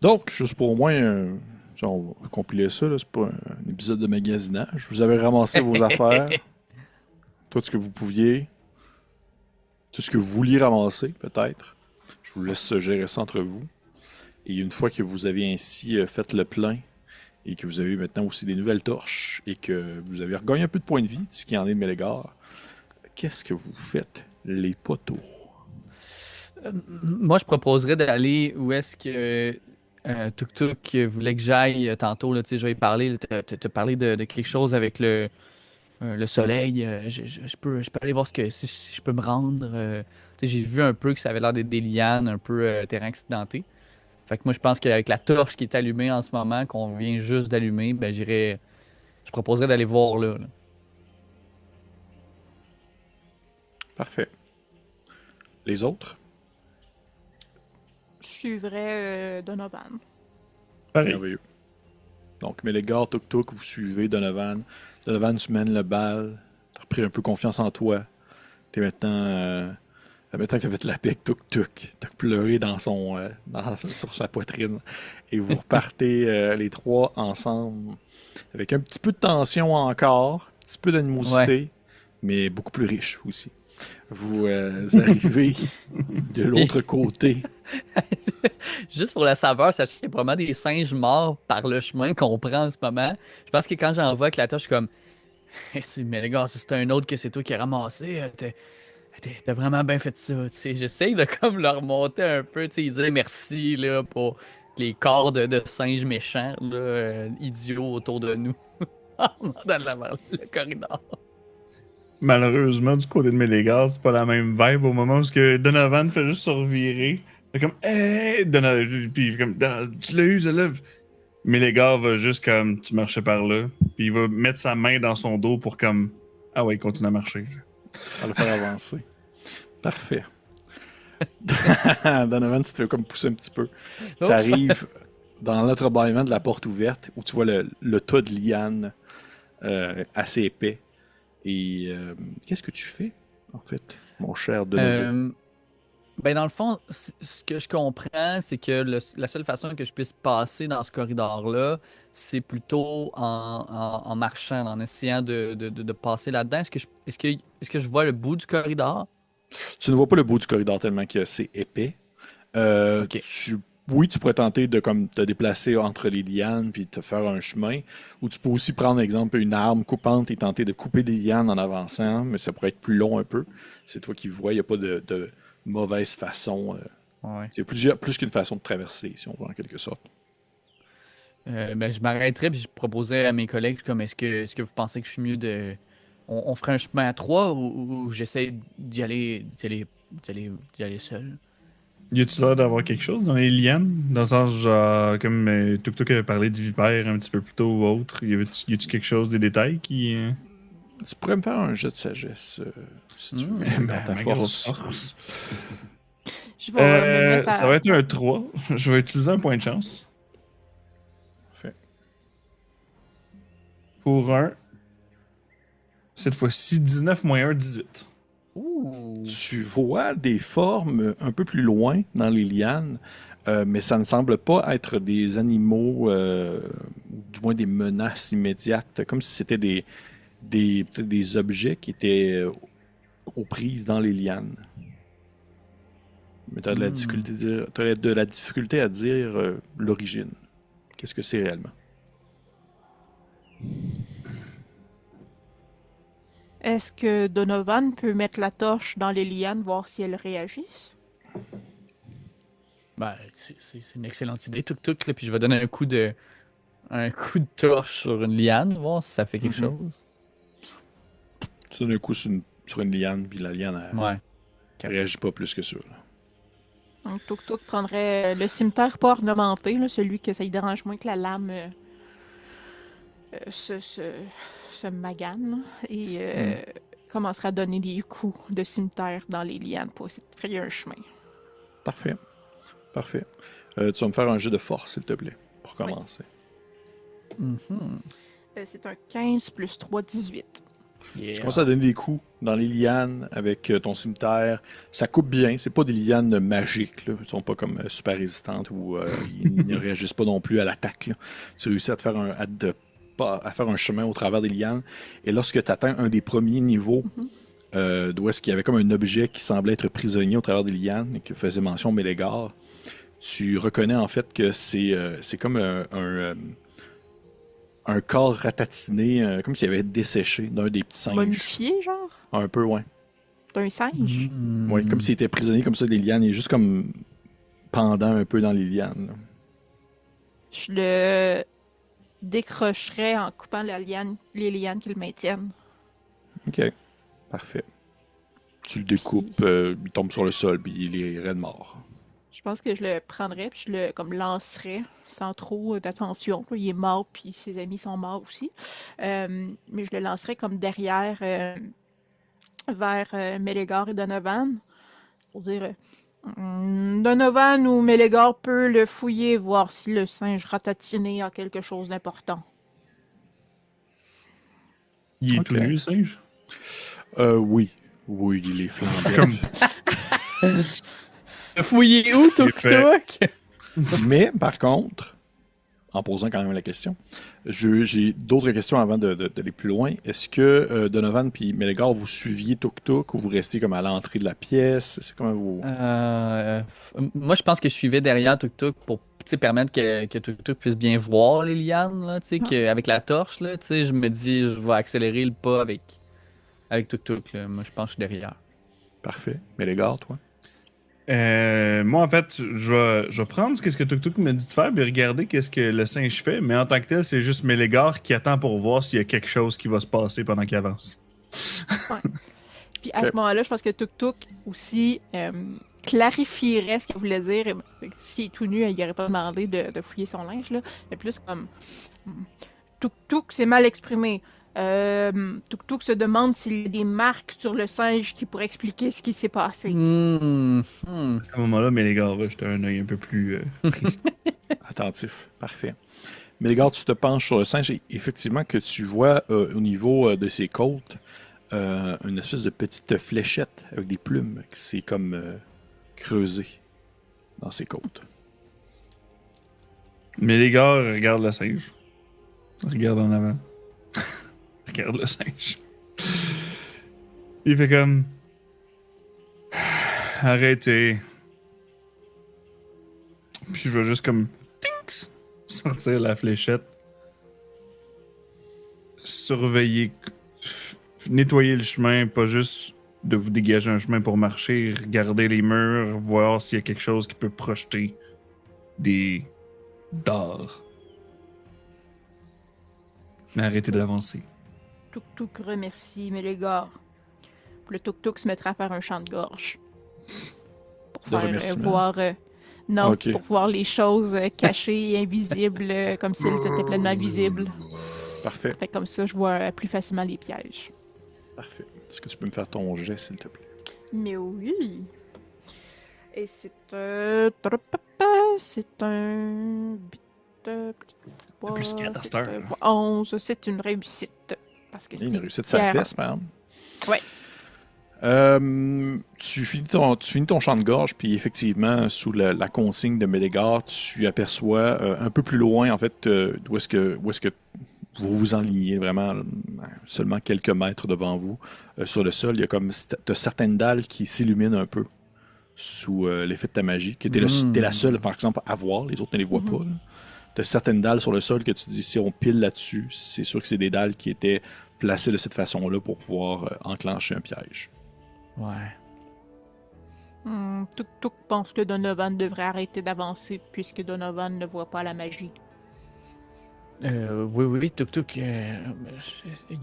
[SPEAKER 1] Donc, juste pour au moins, si on va compiler ça, là, c'est pas un épisode de magasinage. Vous avez ramassé vos affaires, tout ce que vous pouviez, tout ce que vous vouliez ramasser, peut-être. Je vous laisse gérer ça entre vous. Et une fois que vous avez ainsi fait le plein, et que vous avez maintenant aussi des nouvelles torches, et que vous avez regagné un peu de points de vie, ce qui en est de Mélégar, qu'est-ce que vous faites, les poteaux?
[SPEAKER 3] Moi, je proposerais d'aller où est-ce que Tuk Tuk voulait que j'aille tantôt. Là, tu sais, je vais y parler. Te parler de quelque chose avec le soleil. Je peux aller voir si je peux me rendre. Tu sais, j'ai vu un peu que ça avait l'air d'être des lianes, un peu terrain accidenté. Fait que moi, je pense qu'avec la torche qui est allumée en ce moment, qu'on vient juste d'allumer, ben j'irais. Je proposerais d'aller voir là.
[SPEAKER 1] Parfait. Les autres?
[SPEAKER 2] Je suivrais Donovan.
[SPEAKER 4] Pareil.
[SPEAKER 1] Merveilleux. Donc, Mélégar, Tuk Tuk, vous suivez Donovan. Donovan, tu mènes le bal. T'as repris un peu confiance en toi. T'es maintenant que t'as fait la paix avec Tuk Tuk, t'as pleuré sur sa poitrine. Et vous repartez les trois ensemble avec un petit peu de tension encore, un petit peu d'animosité, mais beaucoup plus riche aussi. Vous arrivez de l'autre côté.
[SPEAKER 3] Juste pour la saveur, sachez qu'il y a probablement des singes morts par le chemin qu'on prend en ce moment. Je pense que quand j'en vois avec la torche, je suis comme, mais les gars, si c'est un autre que c'est toi qui as ramassé, t'as vraiment bien fait ça. Tu sais, j'essaye de comme leur monter un peu, tu sais, dire merci là, pour les corps de singes méchants, là, idiots autour de nous. Le corridor.
[SPEAKER 4] Malheureusement, du côté de Mélégas, c'est pas la même vibe au moment où que Donovan fait juste se revirer. Fait comme, hey, Donovan, puis il fait comme, ah, tu l'as eu, je l'ai. Mélégas va juste comme, tu marchais par là, puis il va mettre sa main dans son dos pour comme, ah ouais, il continue à marcher.
[SPEAKER 1] Ça va le faire avancer. Parfait. Donovan, tu te fais comme pousser un petit peu.
[SPEAKER 3] Oh.
[SPEAKER 1] T'arrives dans l'entrebâillement de la porte ouverte où tu vois le tas de lianes assez épais. Et qu'est-ce que tu fais, en fait, mon cher Donovan?
[SPEAKER 3] Ben dans le fond, ce que je comprends, c'est que la seule façon que je puisse passer dans ce corridor-là, c'est plutôt en marchant, en essayant de passer là-dedans. Est-ce que je vois le bout du corridor?
[SPEAKER 1] Tu ne vois pas le bout du corridor tellement que c'est épais.
[SPEAKER 3] Ok.
[SPEAKER 1] Oui, tu pourrais tenter de comme, te déplacer entre les lianes puis te faire un chemin. Ou tu peux aussi prendre, exemple, une arme coupante et tenter de couper des lianes en avançant, mais ça pourrait être plus long un peu. C'est toi qui vois, il n'y a pas de mauvaise façon.
[SPEAKER 3] Ouais.
[SPEAKER 1] Il y a plus qu'une façon de traverser, si on veut, en quelque sorte.
[SPEAKER 3] Ben, je m'arrêterais puis je proposais à mes collègues comme est-ce que vous pensez que je suis mieux on ferait un chemin à trois ou j'essaie d'y aller seul?
[SPEAKER 4] Y a-tu l'air d'avoir quelque chose dans les lianes? Dans le sens, genre, comme Tuk Tuk avait parlé de vipère un petit peu plus tôt ou autre, y a-tu quelque chose, des détails qui.
[SPEAKER 1] Tu pourrais me faire un jet de sagesse, si tu veux, dans ta
[SPEAKER 4] Ma grosse
[SPEAKER 1] force.
[SPEAKER 4] force.
[SPEAKER 2] Je vais me mettre
[SPEAKER 4] Ça va être un 3. Je vais utiliser un point de chance.
[SPEAKER 1] Fait.
[SPEAKER 4] Pour un. Cette fois-ci, 19 moins 1, 18.
[SPEAKER 3] Ouh.
[SPEAKER 1] Tu vois des formes un peu plus loin dans les lianes, mais ça ne semble pas être des animaux, ou du moins des menaces immédiates, comme si c'était peut-être des objets qui étaient aux prises dans les lianes. Mais tu as de la difficulté à dire l'origine. Qu'est-ce que c'est réellement?
[SPEAKER 2] Est-ce que Donovan peut mettre la torche dans les lianes, voir si elles réagissent?
[SPEAKER 3] Ben, c'est une excellente idée, tuk-tuk, là, puis je vais donner un coup de torche sur une liane, voir si ça fait quelque
[SPEAKER 1] Mhm.
[SPEAKER 3] chose.
[SPEAKER 1] Tu donnes un coup sur une liane, puis la liane, elle
[SPEAKER 3] Ouais.
[SPEAKER 1] réagit pas plus que ça, là.
[SPEAKER 2] Donc, Tuk Tuk prendrait le cimetière pas ornementé, là, celui que ça y dérange moins que la lame se magane, là, et commencerait à donner des coups de cimetière dans les lianes pour essayer de frayer un chemin.
[SPEAKER 1] Parfait. Parfait. Tu vas me faire un jet de force, s'il te plaît, pour commencer.
[SPEAKER 3] Mhm.
[SPEAKER 2] C'est un 15 plus 3, 18.
[SPEAKER 3] Yeah.
[SPEAKER 1] Tu commences à donner des coups dans les lianes avec ton cimetière. Ça coupe bien. C'est pas des lianes magiques. Là. Ils sont pas comme super résistantes ou ils ne réagissent pas non plus à l'attaque. Là. Tu réussis à te faire à faire un chemin au travers des lianes. Et lorsque tu atteins un des premiers niveaux, d'où est-ce qu'il y avait comme un objet qui semblait être prisonnier au travers des lianes et que faisait mention Mélégar, tu reconnais en fait que c'est comme un corps ratatiné, comme s'il avait desséché d'un des petits singes.
[SPEAKER 2] Momifié, genre?
[SPEAKER 1] Un peu, ouais.
[SPEAKER 2] D'un singe?
[SPEAKER 3] Mhm.
[SPEAKER 1] Ouais, comme s'il était prisonnier comme ça des lianes. Il est juste comme pendant un peu dans les lianes. Là.
[SPEAKER 2] Je le décrocherais en coupant les lianes qui le maintiennent.
[SPEAKER 1] Ok, parfait. Tu le découpes, il tombe sur le sol, puis il est raide mort.
[SPEAKER 2] Je pense que je le prendrais puis je le comme lancerais sans trop d'attention. Il est mort puis ses amis sont morts aussi. Mais je le lancerais comme derrière vers Mélégar et Donovan pour dire Donovan ou Mélégar peut le fouiller, voir si le singe ratatiné a quelque chose d'important.
[SPEAKER 4] Il est
[SPEAKER 1] Ok.
[SPEAKER 4] tout nu, le singe?
[SPEAKER 1] Oui. Oui, il est flambé.
[SPEAKER 4] Comme...
[SPEAKER 3] Fouiller où, Tuk Tuk?
[SPEAKER 1] Mais, par contre, en posant quand même la question, j'ai d'autres questions avant d'aller plus loin. Est-ce que Donovan puis Mélégar, vous suiviez Tuk Tuk ou vous restiez comme à l'entrée de la pièce? C'est comment vous...
[SPEAKER 3] Moi, je pense que je suivais derrière Tuk Tuk pour permettre que Tuk Tuk puisse bien voir les lianes, là, avec la torche. Là, je me dis, je vais accélérer le pas avec Tuk Tuk. Là. Moi, je pense que je suis derrière.
[SPEAKER 1] Parfait. Mélégar, toi?
[SPEAKER 4] Moi, en fait, je vais prendre ce que Tuk Tuk me dit de faire et regarder qu'est-ce que le singe fait, mais en tant que tel, c'est juste Mélégar qui attend pour voir s'il y a quelque chose qui va se passer pendant qu'il avance.
[SPEAKER 2] Puis à ce moment-là, je pense que Tuk Tuk aussi clarifierait ce qu'il voulait dire. S'il est tout nu, il n'aurait pas demandé de fouiller son linge. Là. Mais plus comme Tuk Tuk, c'est mal exprimé. Tuk Tuk se demande s'il y a des marques sur le singe qui pourraient expliquer ce qui s'est passé.
[SPEAKER 4] À ce moment-là, Mélégar va jeter un œil un peu plus précis.
[SPEAKER 1] Attentif. Parfait. Mélégar, tu te penches sur le singe et effectivement que tu vois au niveau de ses côtes une espèce de petite fléchette avec des plumes qui s'est comme creusée dans ses côtes.
[SPEAKER 4] Mélégar regarde le singe. Regarde en avant. Regarde le singe. Il fait comme... Arrêtez. Puis je vais juste comme... Tinks! Sortir la fléchette. Surveiller. Nettoyer le chemin, pas juste de vous dégager un chemin pour marcher. Regarder les murs, voir s'il y a quelque chose qui peut projeter des dards. Mais arrêtez d'avancer.
[SPEAKER 2] Tuk Tuk remercie Mélégar. Puis le Tuk Tuk se mettra à faire un chant de gorge. Pour
[SPEAKER 1] De
[SPEAKER 2] faire
[SPEAKER 1] remerciement?
[SPEAKER 2] voir... non,
[SPEAKER 1] Ok.
[SPEAKER 2] pour voir les choses cachées et invisibles, comme si elles étaient pleinement visibles.
[SPEAKER 1] Parfait.
[SPEAKER 2] Fait que comme ça, je vois plus facilement les pièges.
[SPEAKER 1] Parfait. Est-ce que tu peux me faire ton jet, s'il te plaît?
[SPEAKER 2] Mais oui. Et c'est c'est un 11. C'est une réussite. Parce que c'est
[SPEAKER 1] Une réussite, ça
[SPEAKER 2] pierre.
[SPEAKER 1] fesse, par exemple.
[SPEAKER 2] Ouais.
[SPEAKER 1] Tu finis ton chant de gorge, puis effectivement, sous la consigne de Mélégar, tu aperçois un peu plus loin, en fait, où est-ce que vous vous enlignez vraiment seulement quelques mètres devant vous. Sur le sol, il y a comme t'as certaines dalles qui s'illuminent un peu sous l'effet de ta magie, que t'es la seule, par exemple, à voir, les autres ne les voient pas. Tu as certaines dalles sur le sol que tu dis, si on pile là-dessus, c'est sûr que c'est des dalles qui étaient placées de cette façon-là pour pouvoir enclencher un piège.
[SPEAKER 3] Ouais.
[SPEAKER 2] Tuk Tuk pense que Donovan devrait arrêter d'avancer puisque Donovan ne voit pas la magie.
[SPEAKER 3] Oui, Tuk Tuk. Il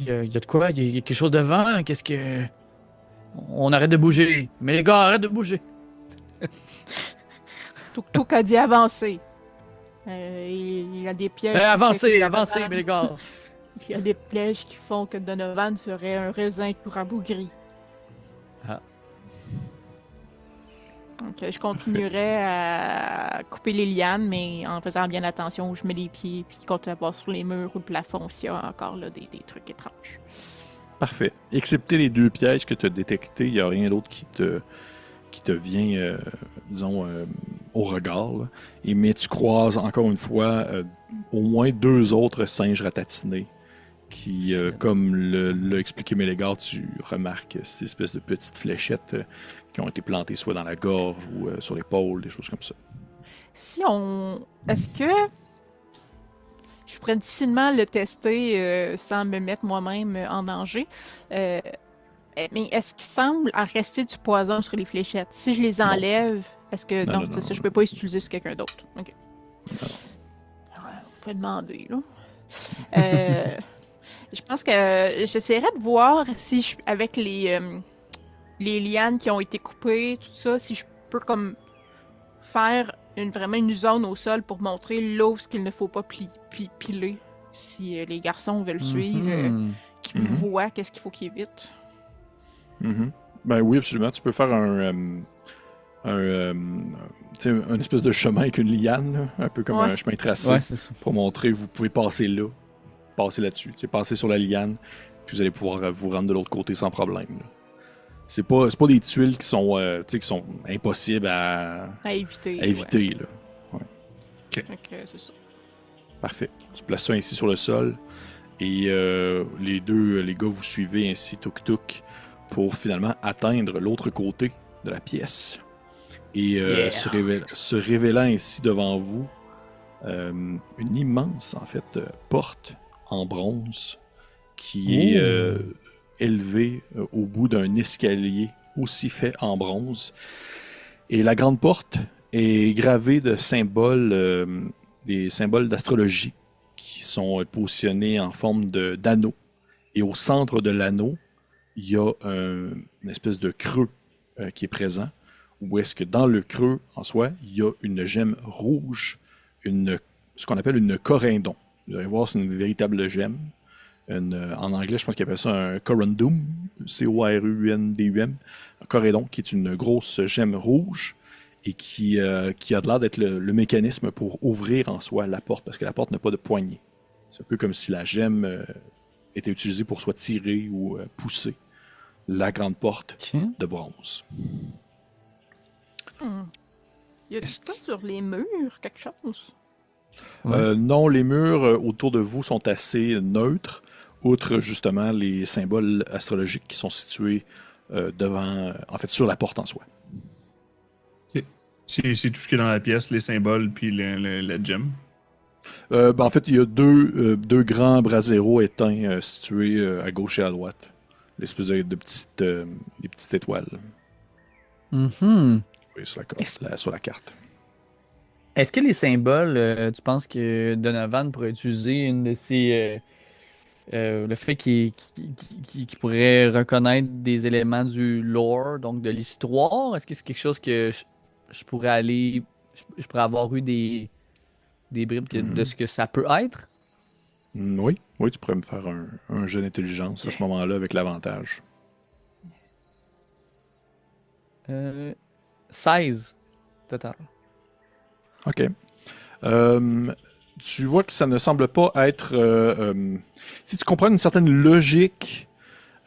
[SPEAKER 3] y a de quoi? Il y a quelque chose devant? Qu'est-ce que. On arrête de bouger. Mais les gars, arrête de bouger.
[SPEAKER 2] Tuk Tuk a dit avancer. Il y a des pièges.
[SPEAKER 3] Avancez,
[SPEAKER 2] Donovan-
[SPEAKER 3] mais les gars.
[SPEAKER 2] Il y a des pièges qui font que Donovan serait un raisin tout rabougri. Donc, je continuerai à couper les lianes, mais en faisant bien attention où je mets les pieds, puis continuer à voir sur les murs ou le plafond s'il y a encore là, des trucs étranges.
[SPEAKER 1] Parfait. Excepté les 2 pièges que tu as détectés, il n'y a rien d'autre qui te vient, disons, au regard. Là. Mais tu croises encore une fois au moins 2 autres singes ratatinés qui, comme l'a expliqué Mélégar, tu remarques ces espèces de petites fléchettes qui ont été plantées soit dans la gorge ou sur l'épaule, des choses comme ça.
[SPEAKER 2] Est-ce que je pourrais difficilement le tester sans me mettre moi-même en danger? Mais est-ce qu'il semble en rester du poison sur les fléchettes? Si je les enlève, est-ce que... Non, c'est ça, je peux pas les utiliser sur quelqu'un d'autre. OK. Ouais, on peut demander, là. Je pense que j'essaierai de voir si, avec les lianes qui ont été coupées, tout ça, si je peux comme faire vraiment une zone au sol pour montrer là où il ne faut pas piler. Si les garçons veulent suivre, qu'ils voient qu'est-ce qu'il faut qu'ils évitent.
[SPEAKER 1] Ben oui, absolument. Tu peux faire une espèce de chemin avec une liane, là, un peu comme un chemin tracé, pour montrer vous pouvez passer là, passer là-dessus, passer sur la liane, puis vous allez pouvoir vous rendre de l'autre côté sans problème. Là. C'est pas des tuiles qui sont impossibles à éviter. Là. Ouais.
[SPEAKER 2] Ok, c'est ça.
[SPEAKER 1] Parfait. Tu places ça ainsi sur le sol et les gars vous suivez ainsi tuk-tuk pour finalement atteindre l'autre côté de la pièce. Et se révélant ainsi devant vous, une immense, en fait, porte en bronze qui est élevée au bout d'un escalier aussi fait en bronze. Et la grande porte est gravée de symboles, des symboles d'astrologie qui sont positionnés en forme d'anneau. Et au centre de l'anneau, il y a une espèce de creux qui est présent, où est-ce que dans le creux, en soi, il y a une gemme rouge, ce qu'on appelle une corindon. Vous allez voir, c'est une véritable gemme. En anglais, je pense qu'ils appellent ça un corundum, C-O-R-U-N-D-U-M, un corindon, qui est une grosse gemme rouge et qui a l'air d'être le mécanisme pour ouvrir en soi la porte, parce que la porte n'a pas de poignée. C'est un peu comme si la gemme était utilisée pour soit tirer ou pousser la grande porte de bronze.
[SPEAKER 2] Y a-t-il pas sur les murs quelque chose?
[SPEAKER 1] Non, les murs autour de vous sont assez neutres, outre justement les symboles astrologiques qui sont situés devant, en fait, sur la porte en soi.
[SPEAKER 4] C'est tout ce qui est dans la pièce, les symboles puis la gemme.
[SPEAKER 1] En fait, il y a deux grands braséros éteints situés à gauche et à droite. L'espèce de petites, des petites étoiles. Oui, sur la carte.
[SPEAKER 3] Est-ce que les symboles, tu penses que Donovan pourrait utiliser une de ces... le fait qu'il pourrait reconnaître des éléments du lore, donc de l'histoire, est-ce que c'est quelque chose que je pourrais aller... Je pourrais avoir eu des bribes de ce que ça peut être?
[SPEAKER 1] Oui, tu pourrais me faire un jeu d'intelligence à ce moment-là avec l'avantage.
[SPEAKER 3] 16 total.
[SPEAKER 1] OK. Tu vois que ça ne semble pas être... si tu comprends une certaine logique,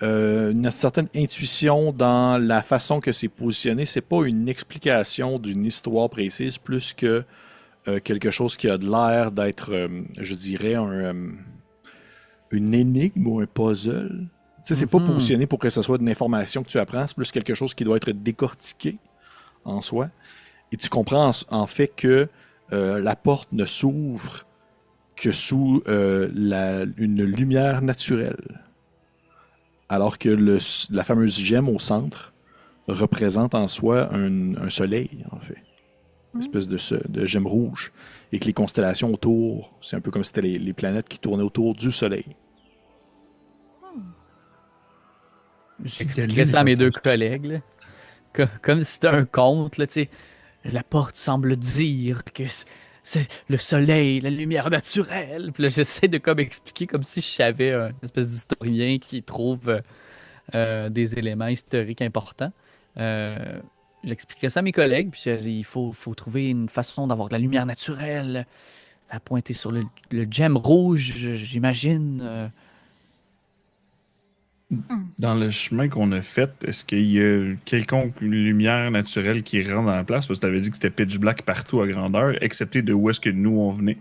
[SPEAKER 1] une certaine intuition dans la façon que c'est positionné, c'est pas une explication d'une histoire précise, plus que quelque chose qui a de l'air d'être, je dirais, une énigme ou un puzzle. Tu sais, c'est pas positionné pour que ce soit une information que tu apprends, c'est plus quelque chose qui doit être décortiqué en soi. Et tu comprends en fait que la porte ne s'ouvre que sous une lumière naturelle. Alors que la fameuse gemme au centre représente en soi un soleil, en fait. Une espèce de gemme rouge. Et que les constellations autour, c'est un peu comme si c'était les planètes qui tournaient autour du soleil.
[SPEAKER 3] J'expliquerais ça à mes deux collègues. Là. Comme si c'était un conte, là, tu sais. La porte semble dire que c'est le soleil, la lumière naturelle. Puis là, j'essaie de comme expliquer comme si je savais un espèce d'historien qui trouve des éléments historiques importants. j'expliquerai ça à mes collègues, puis il faut trouver une façon d'avoir de la lumière naturelle, la pointer sur le gemme rouge, j'imagine.
[SPEAKER 4] Dans le chemin qu'on a fait, est-ce qu'il y a quelconque lumière naturelle qui rentre dans la place? Parce que tu avais dit que c'était pitch black partout à grandeur, excepté de où est-ce que nous on venait.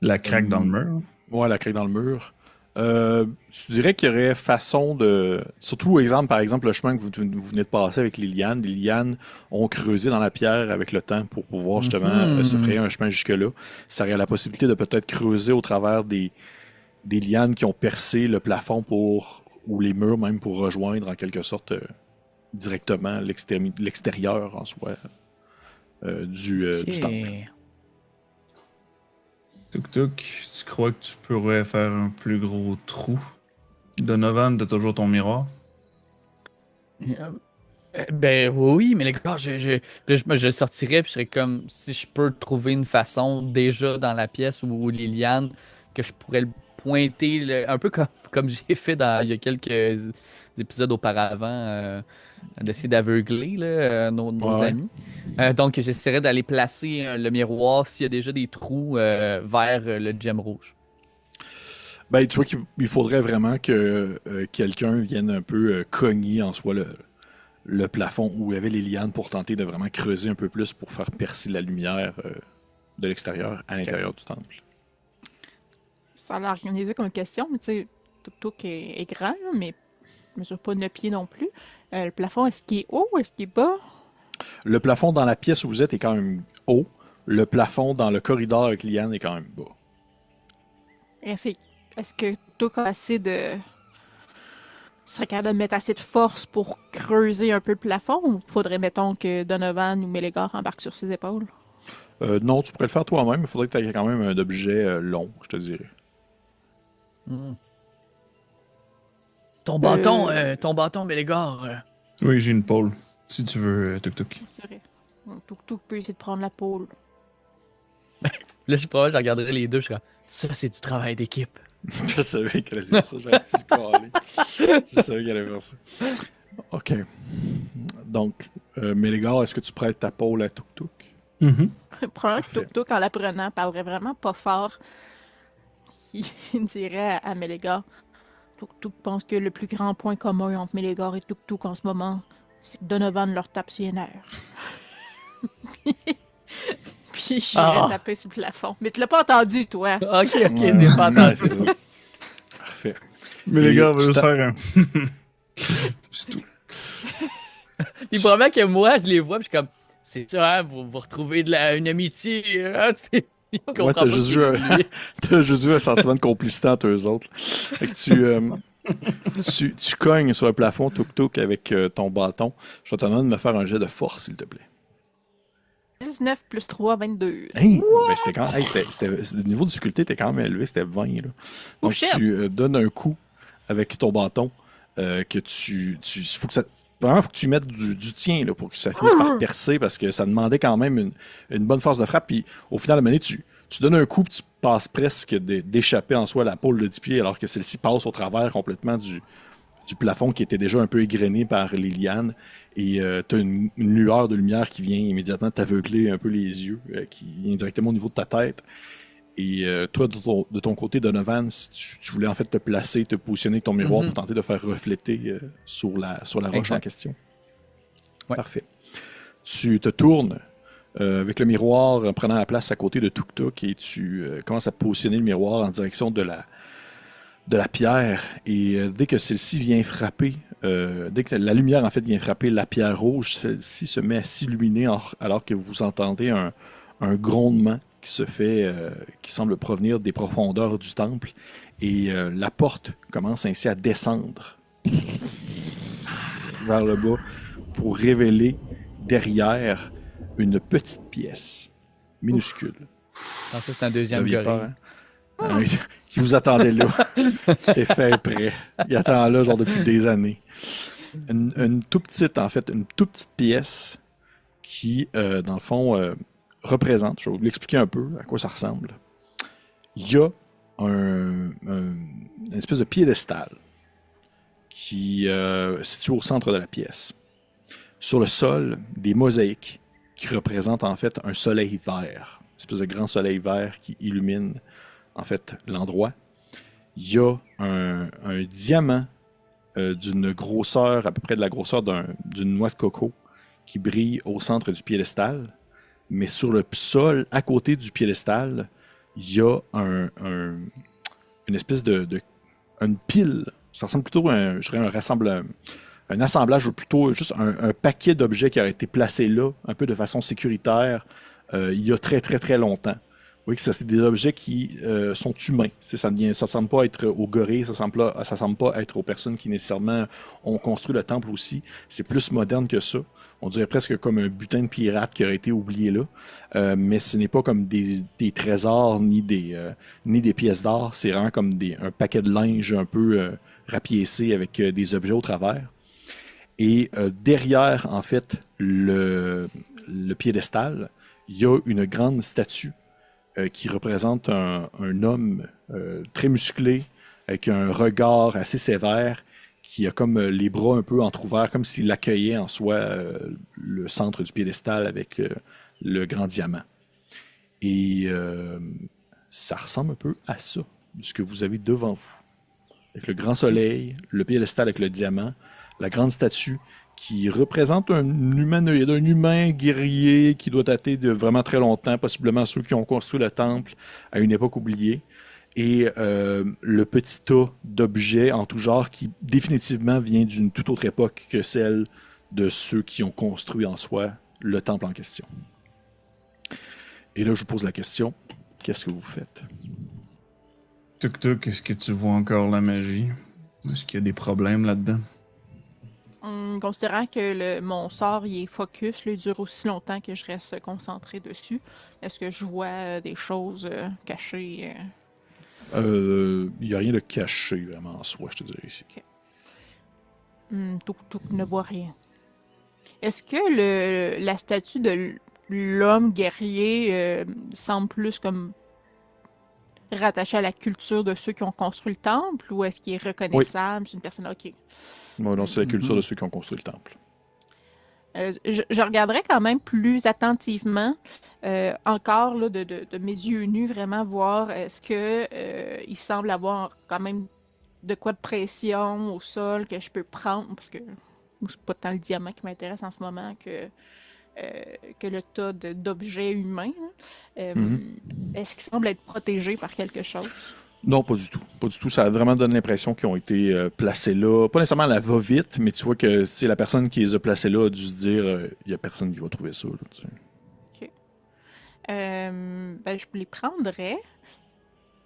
[SPEAKER 4] La craque dans le mur.
[SPEAKER 1] Ouais, la craque dans le mur. Tu dirais qu'il y aurait façon de... Surtout, par exemple, le chemin que vous venez de passer avec les lianes. Les lianes ont creusé dans la pierre avec le temps pour pouvoir justement se frayer un chemin jusque-là. Ça aurait la possibilité de peut-être creuser au travers des lianes qui ont percé le plafond ou les murs même pour rejoindre en quelque sorte directement l'extérieur en soi du temple.
[SPEAKER 4] Tuk-tuk, tu crois que tu pourrais faire un plus gros trou? Donovan, t'as toujours ton miroir?
[SPEAKER 3] Ben oui, mais les gars, je le sortirais, puis je serais comme si je peux trouver une façon déjà dans la pièce où les lianes que je pourrais le pointer, un peu comme j'ai fait il y a quelques épisodes auparavant, d'essayer d'aveugler nos amis. Donc j'essaierais d'aller placer le miroir s'il y a déjà des trous vers le gemme rouge.
[SPEAKER 1] Ben, tu vois qu'il faudrait vraiment que quelqu'un vienne un peu cogner en soi le plafond où il y avait les lianes pour tenter de vraiment creuser un peu plus pour faire percer la lumière de l'extérieur à l'intérieur du temple.
[SPEAKER 2] Ça a l'air organisé comme question, mais tu sais, Tuk-Tuk est grand, là, mais il mesure pas 9 pieds non plus. Le plafond, est-ce qu'il est haut ou est-ce qu'il est bas?
[SPEAKER 1] Le plafond dans la pièce où vous êtes est quand même haut. Le plafond dans le corridor avec liane est quand même bas.
[SPEAKER 2] Est-ce que Tuk a assez de... serait capable de mettre assez de force pour creuser un peu le plafond ou faudrait, mettons, que Donovan ou Mélégar embarquent sur ses épaules?
[SPEAKER 1] Non, tu pourrais le faire toi-même, il faudrait que tu aies quand même un objet long, je te dirais.
[SPEAKER 3] Ton bâton, Mélégar.
[SPEAKER 4] Oui, j'ai une pôle. Si tu veux, Tuk-Tuk.
[SPEAKER 2] C'est vrai. Tuk-Tuk peut essayer de prendre la pôle.
[SPEAKER 3] Là, je regarderai les deux, je serais comme, ça, c'est du travail d'équipe.
[SPEAKER 1] Je savais qu'elle allait dire ça, je savais qu'elle allait faire ça. Ok. Donc, Mélégar, est-ce que tu prêtes ta pôle à Tuk-Tuk?
[SPEAKER 2] Probablement que Tuk-Tuk, en l'apprenant, parlerait vraiment pas fort. Il dirait à Mélégar, Tuk-Tuk pense que le plus grand point commun entre Mélégar et Tuk-Tuk en ce moment, c'est que Donovan leur tape sur les nerfs. Puis j'irais taper sur le plafond. Mais tu l'as pas entendu, toi.
[SPEAKER 3] Ok, j'ai pas entendu.
[SPEAKER 1] C'est ça. Parfait.
[SPEAKER 4] Mais les gars, on va juste faire un. C'est tout.
[SPEAKER 3] Puis probablement que moi, je les vois, puis je suis comme, c'est ça, hein, vous retrouvez une amitié. Hein,
[SPEAKER 1] ouais, t'as juste vu un sentiment de complicité entre eux autres. Fait que tu cognes sur le plafond, Tuk-Tuk, avec ton bâton. Je te demande de me faire un jet de force, s'il te plaît.
[SPEAKER 2] 19 plus 3, 22.
[SPEAKER 1] Hey! Ben, le niveau de difficulté était quand même élevé, c'était 20. Là. Donc, tu donnes un coup avec ton bâton que faut que tu mettes du tien là, pour que ça finisse par percer parce que ça demandait quand même une bonne force de frappe. Puis au final, à un moment donné, tu donnes un coup, puis tu passes presque d'échapper en soi à la pôle de 10 pieds alors que celle-ci passe au travers complètement du plafond qui était déjà un peu égrené par les lianes. Et tu as une lueur de lumière qui vient immédiatement t'aveugler un peu les yeux, qui vient directement au niveau de ta tête. Et toi, de ton côté, Donovan, si tu voulais en fait te placer, te positionner avec ton miroir pour tenter de faire refléter sur la roche en question.
[SPEAKER 3] Ouais.
[SPEAKER 1] Parfait. Tu te tournes avec le miroir en prenant la place à côté de Tuk-Tuk et tu commences à positionner le miroir en direction de la pierre. Et dès que celle-ci vient frapper, dès que la lumière en fait vient frapper la pierre rouge, celle-ci se met à s'illuminer alors que vous entendez un grondement qui se fait, qui semble provenir des profondeurs du temple. Et la porte commence ainsi à descendre vers le bas pour révéler derrière une petite pièce minuscule.
[SPEAKER 3] Ça, c'est un deuxième gorille.
[SPEAKER 1] Qui vous attendait là. T'es fait prêt. Il attend là, genre, depuis des années. Une toute petite pièce qui, dans le fond, représente, je vais vous l'expliquer un peu à quoi ça ressemble. Il y a une espèce de piédestal qui est situé au centre de la pièce. sur le sol des mosaïques qui représentent en fait un soleil vert, une espèce de grand soleil vert qui illumine en fait l'endroit. Il y a un diamant d'une grosseur, à peu près de la grosseur d'une noix de coco, qui brille au centre du piédestal. Mais sur le sol, à côté du piédestal, il y a une espèce une pile. Ça ressemble plutôt à un assemblage, ou plutôt juste un paquet d'objets qui a été placé là, un peu de façon sécuritaire, il y a très très très longtemps. Vous voyez que ça, c'est des objets qui sont humains. Ça ne semble pas être aux gorilles, ça semble pas être aux personnes qui nécessairement ont construit le temple aussi. C'est plus moderne que ça. On dirait presque comme un butin de pirate qui aurait été oublié là. Mais ce n'est pas comme des trésors ni des pièces d'or. C'est vraiment comme un paquet de linge un peu rapiécé avec des objets au travers. Et derrière, en fait, le piédestal, il y a une grande statue qui représente un homme très musclé, avec un regard assez sévère, qui a comme les bras un peu entrouverts, comme s'il accueillait en soi le centre du piédestal avec le grand diamant. Et ça ressemble un peu à ça, ce que vous avez devant vous. Avec le grand soleil, le piédestal avec le diamant, la grande statue qui représente un humanoïde, un humain guerrier qui doit dater de vraiment très longtemps, possiblement ceux qui ont construit le temple à une époque oubliée, et le petit tas d'objets en tout genre qui définitivement vient d'une toute autre époque que celle de ceux qui ont construit en soi le temple en question. Et là, je vous pose la question, qu'est-ce que vous faites?
[SPEAKER 4] Tuk-Tuk, est-ce que tu vois encore la magie? Est-ce qu'il y a des problèmes là-dedans?
[SPEAKER 2] Considérant que mon sort il est focus, il dure aussi longtemps que je reste concentré dessus, est-ce que je vois des choses cachées?
[SPEAKER 1] Il n'y a rien de caché vraiment en soi, je te dirais ici.
[SPEAKER 2] Okay. Tuk ne voit rien. Est-ce que la statue de l'homme guerrier semble plus comme rattaché à la culture de ceux qui ont construit le temple, ou est-ce qu'il est reconnaissable? Oui. C'est une personne... OK.
[SPEAKER 1] Bon, non, c'est la culture de ceux qui ont construit le temple.
[SPEAKER 2] Je regarderai quand même plus attentivement, encore là, de mes yeux nus, vraiment voir est-ce que il semble avoir quand même de quoi de pression au sol que je peux prendre, parce que c'est pas tant le diamant qui m'intéresse en ce moment que le tas d'objets humains. Est-ce qu'ils semblent être protégés par quelque chose?
[SPEAKER 1] Non, pas du tout. Pas du tout. Ça vraiment donne l'impression qu'ils ont été placés là. Pas nécessairement à la va-vite, mais tu vois que c'est la personne qui les a placés là a dû se dire il n'y a personne qui va trouver ça. Là, tu sais.
[SPEAKER 2] OK. Je les prendrais.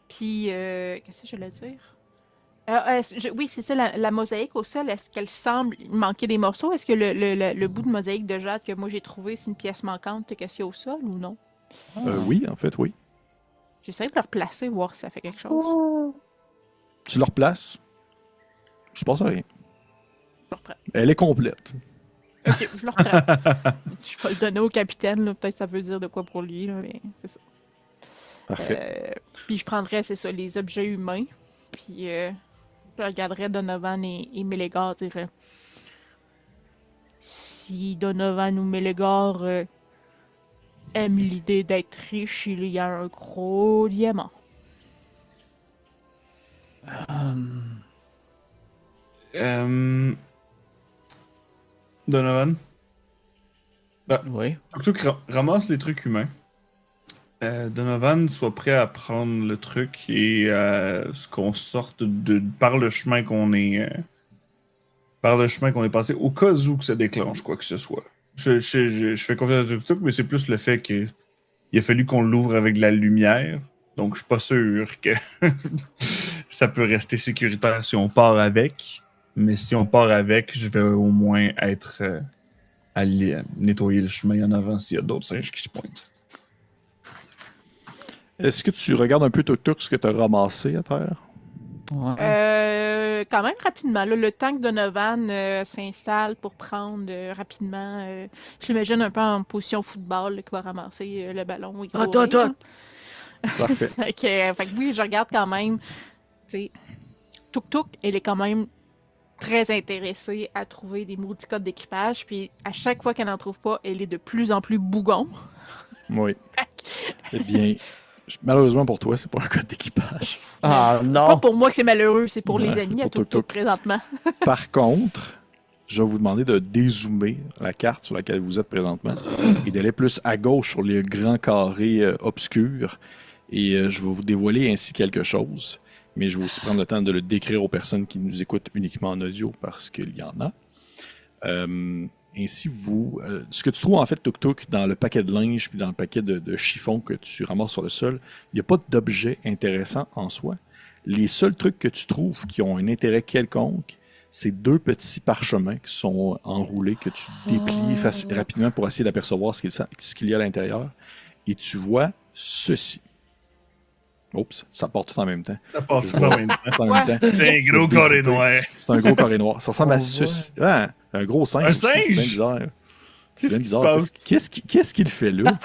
[SPEAKER 2] Puis, qu'est-ce que je voulais dire? Oui, c'est ça, la mosaïque au sol, est-ce qu'elle semble manquer des morceaux? Est-ce que le bout de mosaïque de jade que moi j'ai trouvé, c'est une pièce manquante qu'il y a au sol ou non?
[SPEAKER 1] Oui, en fait, oui.
[SPEAKER 2] J'essaie de le replacer, voir si ça fait quelque chose.
[SPEAKER 1] Tu le replaces. Je pense à rien.
[SPEAKER 2] Je le reprends.
[SPEAKER 1] Elle est complète.
[SPEAKER 2] Ok, je le reprends. Je vais le donner au capitaine, là. Peut-être que ça veut dire de quoi pour lui, là, mais c'est ça.
[SPEAKER 1] Parfait.
[SPEAKER 2] Puis je prendrais, c'est ça, les objets humains. Puis je regarderais Donovan et Mélégar, dirais. Si Donovan ou Mélégar aime l'idée d'être riche, il y a un gros diamant.
[SPEAKER 4] Donovan?
[SPEAKER 3] Oui.
[SPEAKER 4] Tuk-Tuk ramasse les trucs humains. Donovan soit prêt à prendre le truc et ce qu'on sorte par le chemin qu'on est passé, au cas où que ça déclenche quoi que ce soit. Je fais confiance à Tuk-Tuk, mais c'est plus le fait qu'il a fallu qu'on l'ouvre avec de la lumière. Donc, je suis pas sûr que ça peut rester sécuritaire si on part avec. Mais si on part avec, je vais au moins être à nettoyer le chemin en avant s'il y a d'autres singes qui se pointent.
[SPEAKER 1] Est-ce que tu regardes un peu Tuk-Tuk ce que tu as ramassé à terre?
[SPEAKER 2] Ouais. Quand même rapidement. Là, le temps que Donovan s'installe pour prendre rapidement. Je l'imagine un peu en position football, là, qui va ramasser le ballon.
[SPEAKER 3] Toi.
[SPEAKER 1] Parfait.
[SPEAKER 2] fait que oui, je regarde quand même. Tuk-Tuk, elle est quand même très intéressée à trouver des maudits codes d'équipage, puis à chaque fois qu'elle n'en trouve pas, elle est de plus en plus bougon.
[SPEAKER 1] Oui. Eh bien, malheureusement pour toi, c'est pas un code d'équipage.
[SPEAKER 3] Ah
[SPEAKER 2] Pas
[SPEAKER 3] non!
[SPEAKER 2] pour moi que c'est malheureux, c'est pour
[SPEAKER 1] Ouais,
[SPEAKER 2] les
[SPEAKER 1] c'est
[SPEAKER 2] amis
[SPEAKER 1] pour
[SPEAKER 2] à tout
[SPEAKER 1] Tuk-Tuk.
[SPEAKER 2] présentement.
[SPEAKER 1] Par contre, je vais vous demander de dézoomer la carte sur laquelle vous êtes présentement et d'aller plus à gauche sur les grands carrés obscurs. Et je vais vous dévoiler ainsi quelque chose. Mais je vais aussi prendre le temps de le décrire aux personnes qui nous écoutent uniquement en audio parce qu'il y en a. Ainsi, ce que tu trouves en fait, Tuk-Tuk, dans le paquet de linge puis dans le paquet de chiffons que tu ramasses sur le sol, il n'y a pas d'objet intéressant en soi. Les seuls trucs que tu trouves qui ont un intérêt quelconque, c'est 2 petits parchemins qui sont enroulés, que tu déplies rapidement pour essayer d'apercevoir ce qu'il y a à l'intérieur. Et tu vois ceci. Oups, ça part tout en même temps.
[SPEAKER 4] Ça passe tout en même temps.
[SPEAKER 1] Tout en même temps.
[SPEAKER 4] C'est un gros carré noir.
[SPEAKER 1] C'est un gros carré noir. Ça ressemble
[SPEAKER 3] On
[SPEAKER 1] à ceci. Ah, un gros singe.
[SPEAKER 4] Un
[SPEAKER 1] aussi, C'est bien
[SPEAKER 4] singe?
[SPEAKER 1] bizarre. C'est
[SPEAKER 4] Qu'est-ce
[SPEAKER 1] bien
[SPEAKER 4] qui se
[SPEAKER 1] bizarre.
[SPEAKER 4] passe?
[SPEAKER 1] Qu'est-ce qu'il fait là?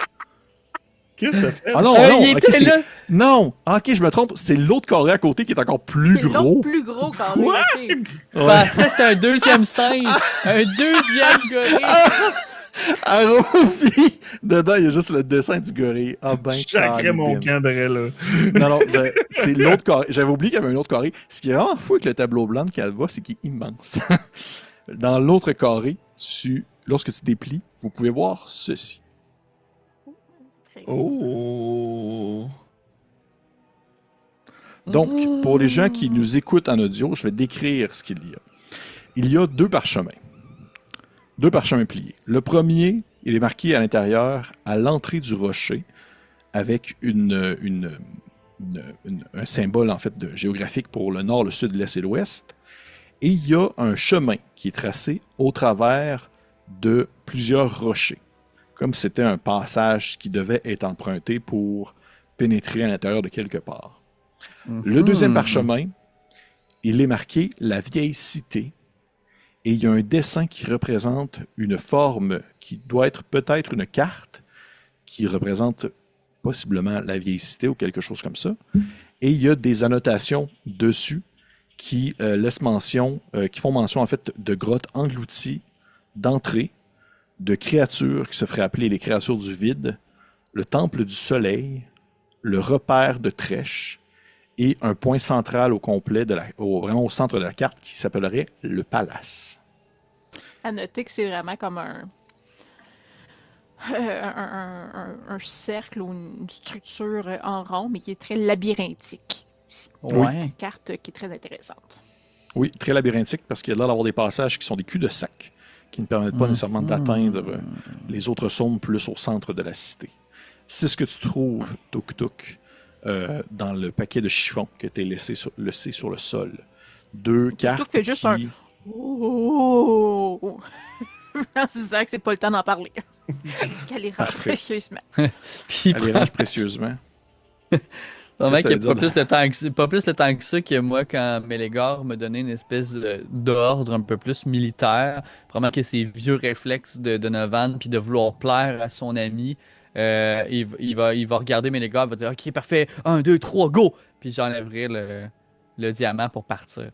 [SPEAKER 4] Qu'est-ce que t'as fait?
[SPEAKER 1] Ah non, non,
[SPEAKER 3] il
[SPEAKER 1] ok,
[SPEAKER 3] était
[SPEAKER 1] c'est-
[SPEAKER 3] là!
[SPEAKER 1] non. Ah, ok, je me trompe. C'est l'autre carré à côté qui est encore plus
[SPEAKER 2] C'est l'autre
[SPEAKER 1] gros.
[SPEAKER 2] plus gros carré.
[SPEAKER 4] Quoi?
[SPEAKER 2] ok.
[SPEAKER 1] Ouais.
[SPEAKER 3] Bah, ça, c'était un deuxième singe! Un deuxième gorille!
[SPEAKER 1] À Rovi, dedans, il y a juste le dessin du gorille. Ah ben,
[SPEAKER 4] Sacré mon
[SPEAKER 1] calibine.
[SPEAKER 4] camp de là.
[SPEAKER 1] Non, non, c'est l'autre carré. J'avais oublié qu'il y avait un autre carré. Ce qui est vraiment fou avec le tableau blanc de Calva, c'est qu'il est immense. Dans l'autre carré, lorsque tu déplies, vous pouvez voir ceci.
[SPEAKER 4] Oh.
[SPEAKER 1] Donc, pour les gens qui nous écoutent en audio, je vais décrire ce qu'il y a. Il y a 2 parchemins. 2 parchemins pliés. Le premier, il est marqué à l'intérieur, à l'entrée du rocher, avec un symbole en fait géographique pour le nord, le sud, l'est et l'ouest. Et il y a un chemin qui est tracé au travers de plusieurs rochers, comme si c'était un passage qui devait être emprunté pour pénétrer à l'intérieur de quelque part. Le deuxième parchemin, il est marqué la vieille cité, et il y a un dessin qui représente une forme qui doit être peut-être une carte, qui représente possiblement la vieille cité ou quelque chose comme ça. Et il y a des annotations dessus qui laissent mention, qui font mention en fait de grottes englouties, d'entrées, de créatures qui se feraient appeler les créatures du vide, le temple du soleil, le repère de Trèche et un point central au complet, vraiment au centre de la carte qui s'appellerait le palace.
[SPEAKER 2] À noter que c'est vraiment comme un cercle ou une structure en rond, mais qui est très labyrinthique. Ici.
[SPEAKER 3] Ouais.
[SPEAKER 2] Une carte qui est très intéressante.
[SPEAKER 1] Oui, très labyrinthique parce qu'il y a l'air d'avoir des passages qui sont des cul-de-sac qui ne permettent pas nécessairement d'atteindre les autres zones plus au centre de la cité. C'est ce que tu trouves, Tuk-Tuk, dans le paquet de chiffons qui a été laissé sur le sol. 2 cartes
[SPEAKER 2] fait juste
[SPEAKER 1] qui...
[SPEAKER 2] Oh! En se disant que c'est pas le temps d'en parler. Qu'elle les range
[SPEAKER 1] Parfait.
[SPEAKER 2] précieusement.
[SPEAKER 3] Puis,
[SPEAKER 1] Elle les range précieusement.
[SPEAKER 3] vraiment qu'il n'y
[SPEAKER 1] Qu'est-ce
[SPEAKER 3] a
[SPEAKER 1] que
[SPEAKER 3] pas plus, pas plus le temps que ça que moi quand Mélégor me donnait une espèce d'ordre un peu plus militaire. Vraiment que ses vieux réflexes de Donovan puis de vouloir plaire à son ami. Il va regarder Mélégor, il va dire ok parfait, 1, 2, 3, go! Puis j'enlèverai le diamant pour partir.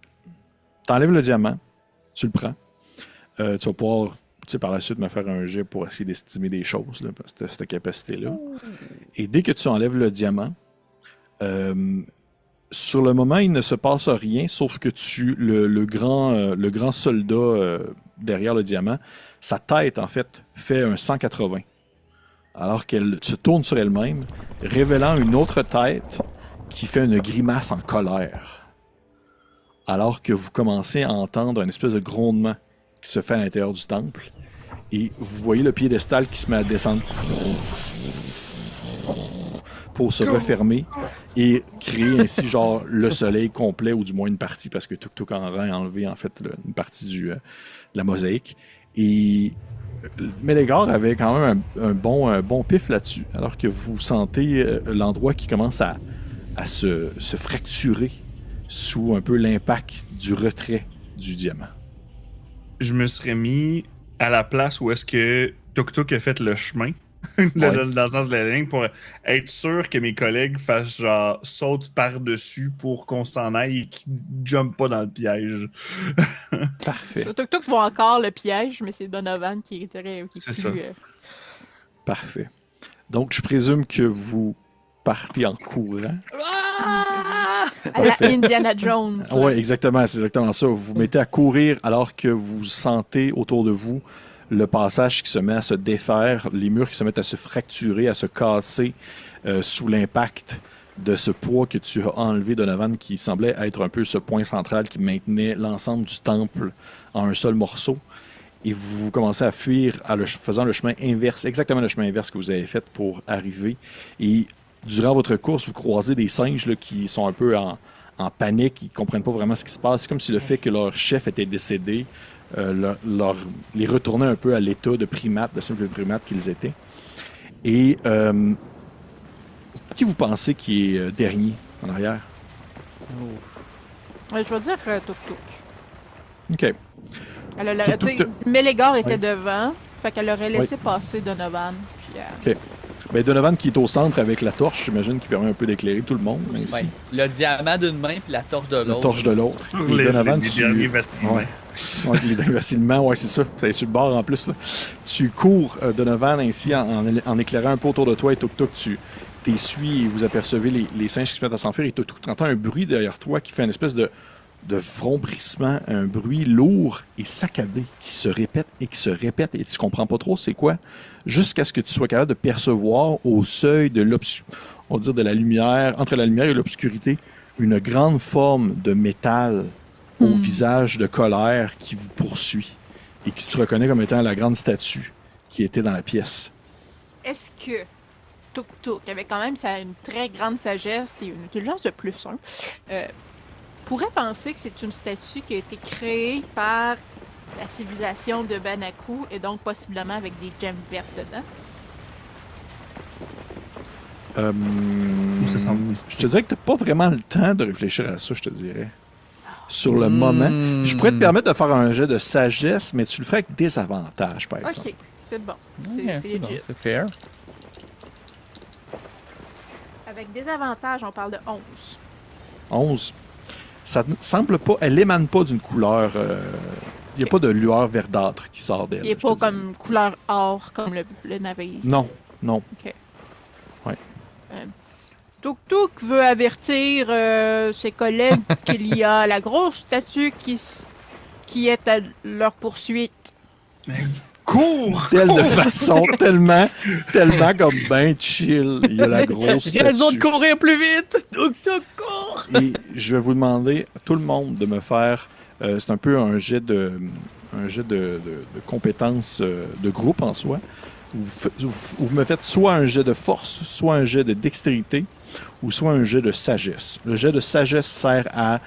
[SPEAKER 1] T'enlèves le diamant, tu le prends. Tu vas pouvoir, par la suite, me faire un jet pour essayer d'estimer des choses, là, parce que cette capacité-là. Et dès que tu enlèves le diamant, sur le moment, il ne se passe rien, sauf que le grand soldat derrière le diamant, sa tête, en fait, fait un 180. Alors qu'elle se tourne sur elle-même, révélant une autre tête qui fait une grimace en colère. Alors que vous commencez à entendre une espèce de grondement qui se fait à l'intérieur du temple. Et vous voyez le piédestal qui se met à descendre pour se refermer et créer ainsi genre le soleil complet ou du moins une partie parce que Tuk-Tuk en a enlevé en fait une partie de la mosaïque. Et Mélégor avait quand même un bon pif là-dessus alors que vous sentez l'endroit qui commence à se fracturer sous un peu l'impact du retrait du diamant.
[SPEAKER 4] Je me serais mis à la place où est-ce que Tuk-Tuk a fait le chemin Dans le sens de la ligne, pour être sûr que mes collègues fassent genre saute par-dessus pour qu'on s'en aille et qu'ils ne jumpent pas dans le piège.
[SPEAKER 1] Parfait.
[SPEAKER 2] Tuk Tuk voit encore le piège, mais c'est Donovan qui est
[SPEAKER 4] C'est
[SPEAKER 2] plus.
[SPEAKER 4] ça.
[SPEAKER 1] Parfait. Donc, je présume que vous partez en courant.
[SPEAKER 2] À la
[SPEAKER 1] Parfait.
[SPEAKER 2] Indiana Jones.
[SPEAKER 1] Oui, exactement, c'est exactement ça. Vous vous mettez à courir alors que vous sentez autour de vous le passage qui se met à se défaire, les murs qui se mettent à se fracturer, à se casser sous l'impact de ce poids que tu as enlevé, Donovan, qui semblait être un peu ce point central qui maintenait l'ensemble du temple en un seul morceau. Et vous commencez à fuir faisant le chemin inverse, exactement le chemin inverse que vous avez fait pour arriver. Et durant votre course, vous croisez des singes là, qui sont un peu en panique, ils ne comprennent pas vraiment ce qui se passe. C'est comme si le fait que leur chef était décédé les retournait un peu à l'état de primates, de simples primates qu'ils étaient. Et qui vous pensez qui est dernier en arrière?
[SPEAKER 2] Je vais dire Tuk Tuk.
[SPEAKER 1] OK. Tuk Tuk
[SPEAKER 2] Mélégar était
[SPEAKER 1] Oui.
[SPEAKER 2] devant, fait qu'elle aurait laissé passer Donovan. Puis,
[SPEAKER 1] OK. Ben, Donovan qui est au centre avec la torche, j'imagine, qui permet un peu d'éclairer tout le monde. Ainsi.
[SPEAKER 3] Ouais. Le diamant d'une main puis la torche de
[SPEAKER 1] La
[SPEAKER 3] l'autre.
[SPEAKER 1] torche de l'autre. Et Donovan,
[SPEAKER 4] les
[SPEAKER 1] tu...
[SPEAKER 4] derniers vestiments.
[SPEAKER 1] Ouais. Ouais, les derniers vestiments, ouais, c'est ça. Ça est sur le bord en plus. Là. Tu cours, Donovan, ainsi, en éclairant un peu autour de toi et Tuk Tuk, tu t'essuies et vous apercevez les singes qui se mettent à s'enfuir et Tuk Tuk, tu entends un bruit derrière toi qui fait une espèce de vrombrissement, un bruit lourd et saccadé qui se répète et qui se répète et tu comprends pas trop c'est quoi, jusqu'à ce que tu sois capable de percevoir au seuil de on va dire de la lumière, entre la lumière et l'obscurité, une grande forme de métal au visage de colère qui vous poursuit et que tu reconnais comme étant la grande statue qui était dans la pièce.
[SPEAKER 2] Est-ce que Tuk Tuk, avec quand même une très grande sagesse et une intelligence de plus 1, pourrait penser que c'est une statue qui a été créée par la civilisation de Banaku et donc possiblement avec des gemmes vertes dedans?
[SPEAKER 4] Ça semble mystique.
[SPEAKER 1] Je te dirais que tu n'as pas vraiment le temps de réfléchir à ça, je te dirais. Sur le moment. Je pourrais te permettre de faire un jet de sagesse, mais tu le ferais avec des avantages, par exemple.
[SPEAKER 2] Ok, c'est bon.
[SPEAKER 3] Ouais,
[SPEAKER 2] C'est
[SPEAKER 3] bon,
[SPEAKER 2] legit.
[SPEAKER 3] c'est fair.
[SPEAKER 2] Avec des avantages, on parle de 11.
[SPEAKER 1] 11. Ça ne semble pas... Elle émane pas d'une couleur... Il n'y a pas de lueur verdâtre qui sort d'elle.
[SPEAKER 2] Il n'est
[SPEAKER 1] je
[SPEAKER 2] pas
[SPEAKER 1] te dirais.
[SPEAKER 2] comme couleur or, comme le navire.
[SPEAKER 1] Non, non.
[SPEAKER 2] Tuk Tuk veut avertir ses collègues qu'il y a la grosse statue qui est à leur poursuite.
[SPEAKER 4] Cours!
[SPEAKER 1] Telle de façon tellement comme ben chill. Il y a la grosse
[SPEAKER 3] J'ai raison de
[SPEAKER 1] statue.
[SPEAKER 3] courir plus vite! Tuk Tuk cours!
[SPEAKER 1] Et je vais vous demander, à tout le monde, de me faire... c'est un peu un jet de compétences de groupe en soi. Vous me faites soit un jet de force, soit un jet de dextérité, ou soit un jet de sagesse. Le jet de sagesse sert à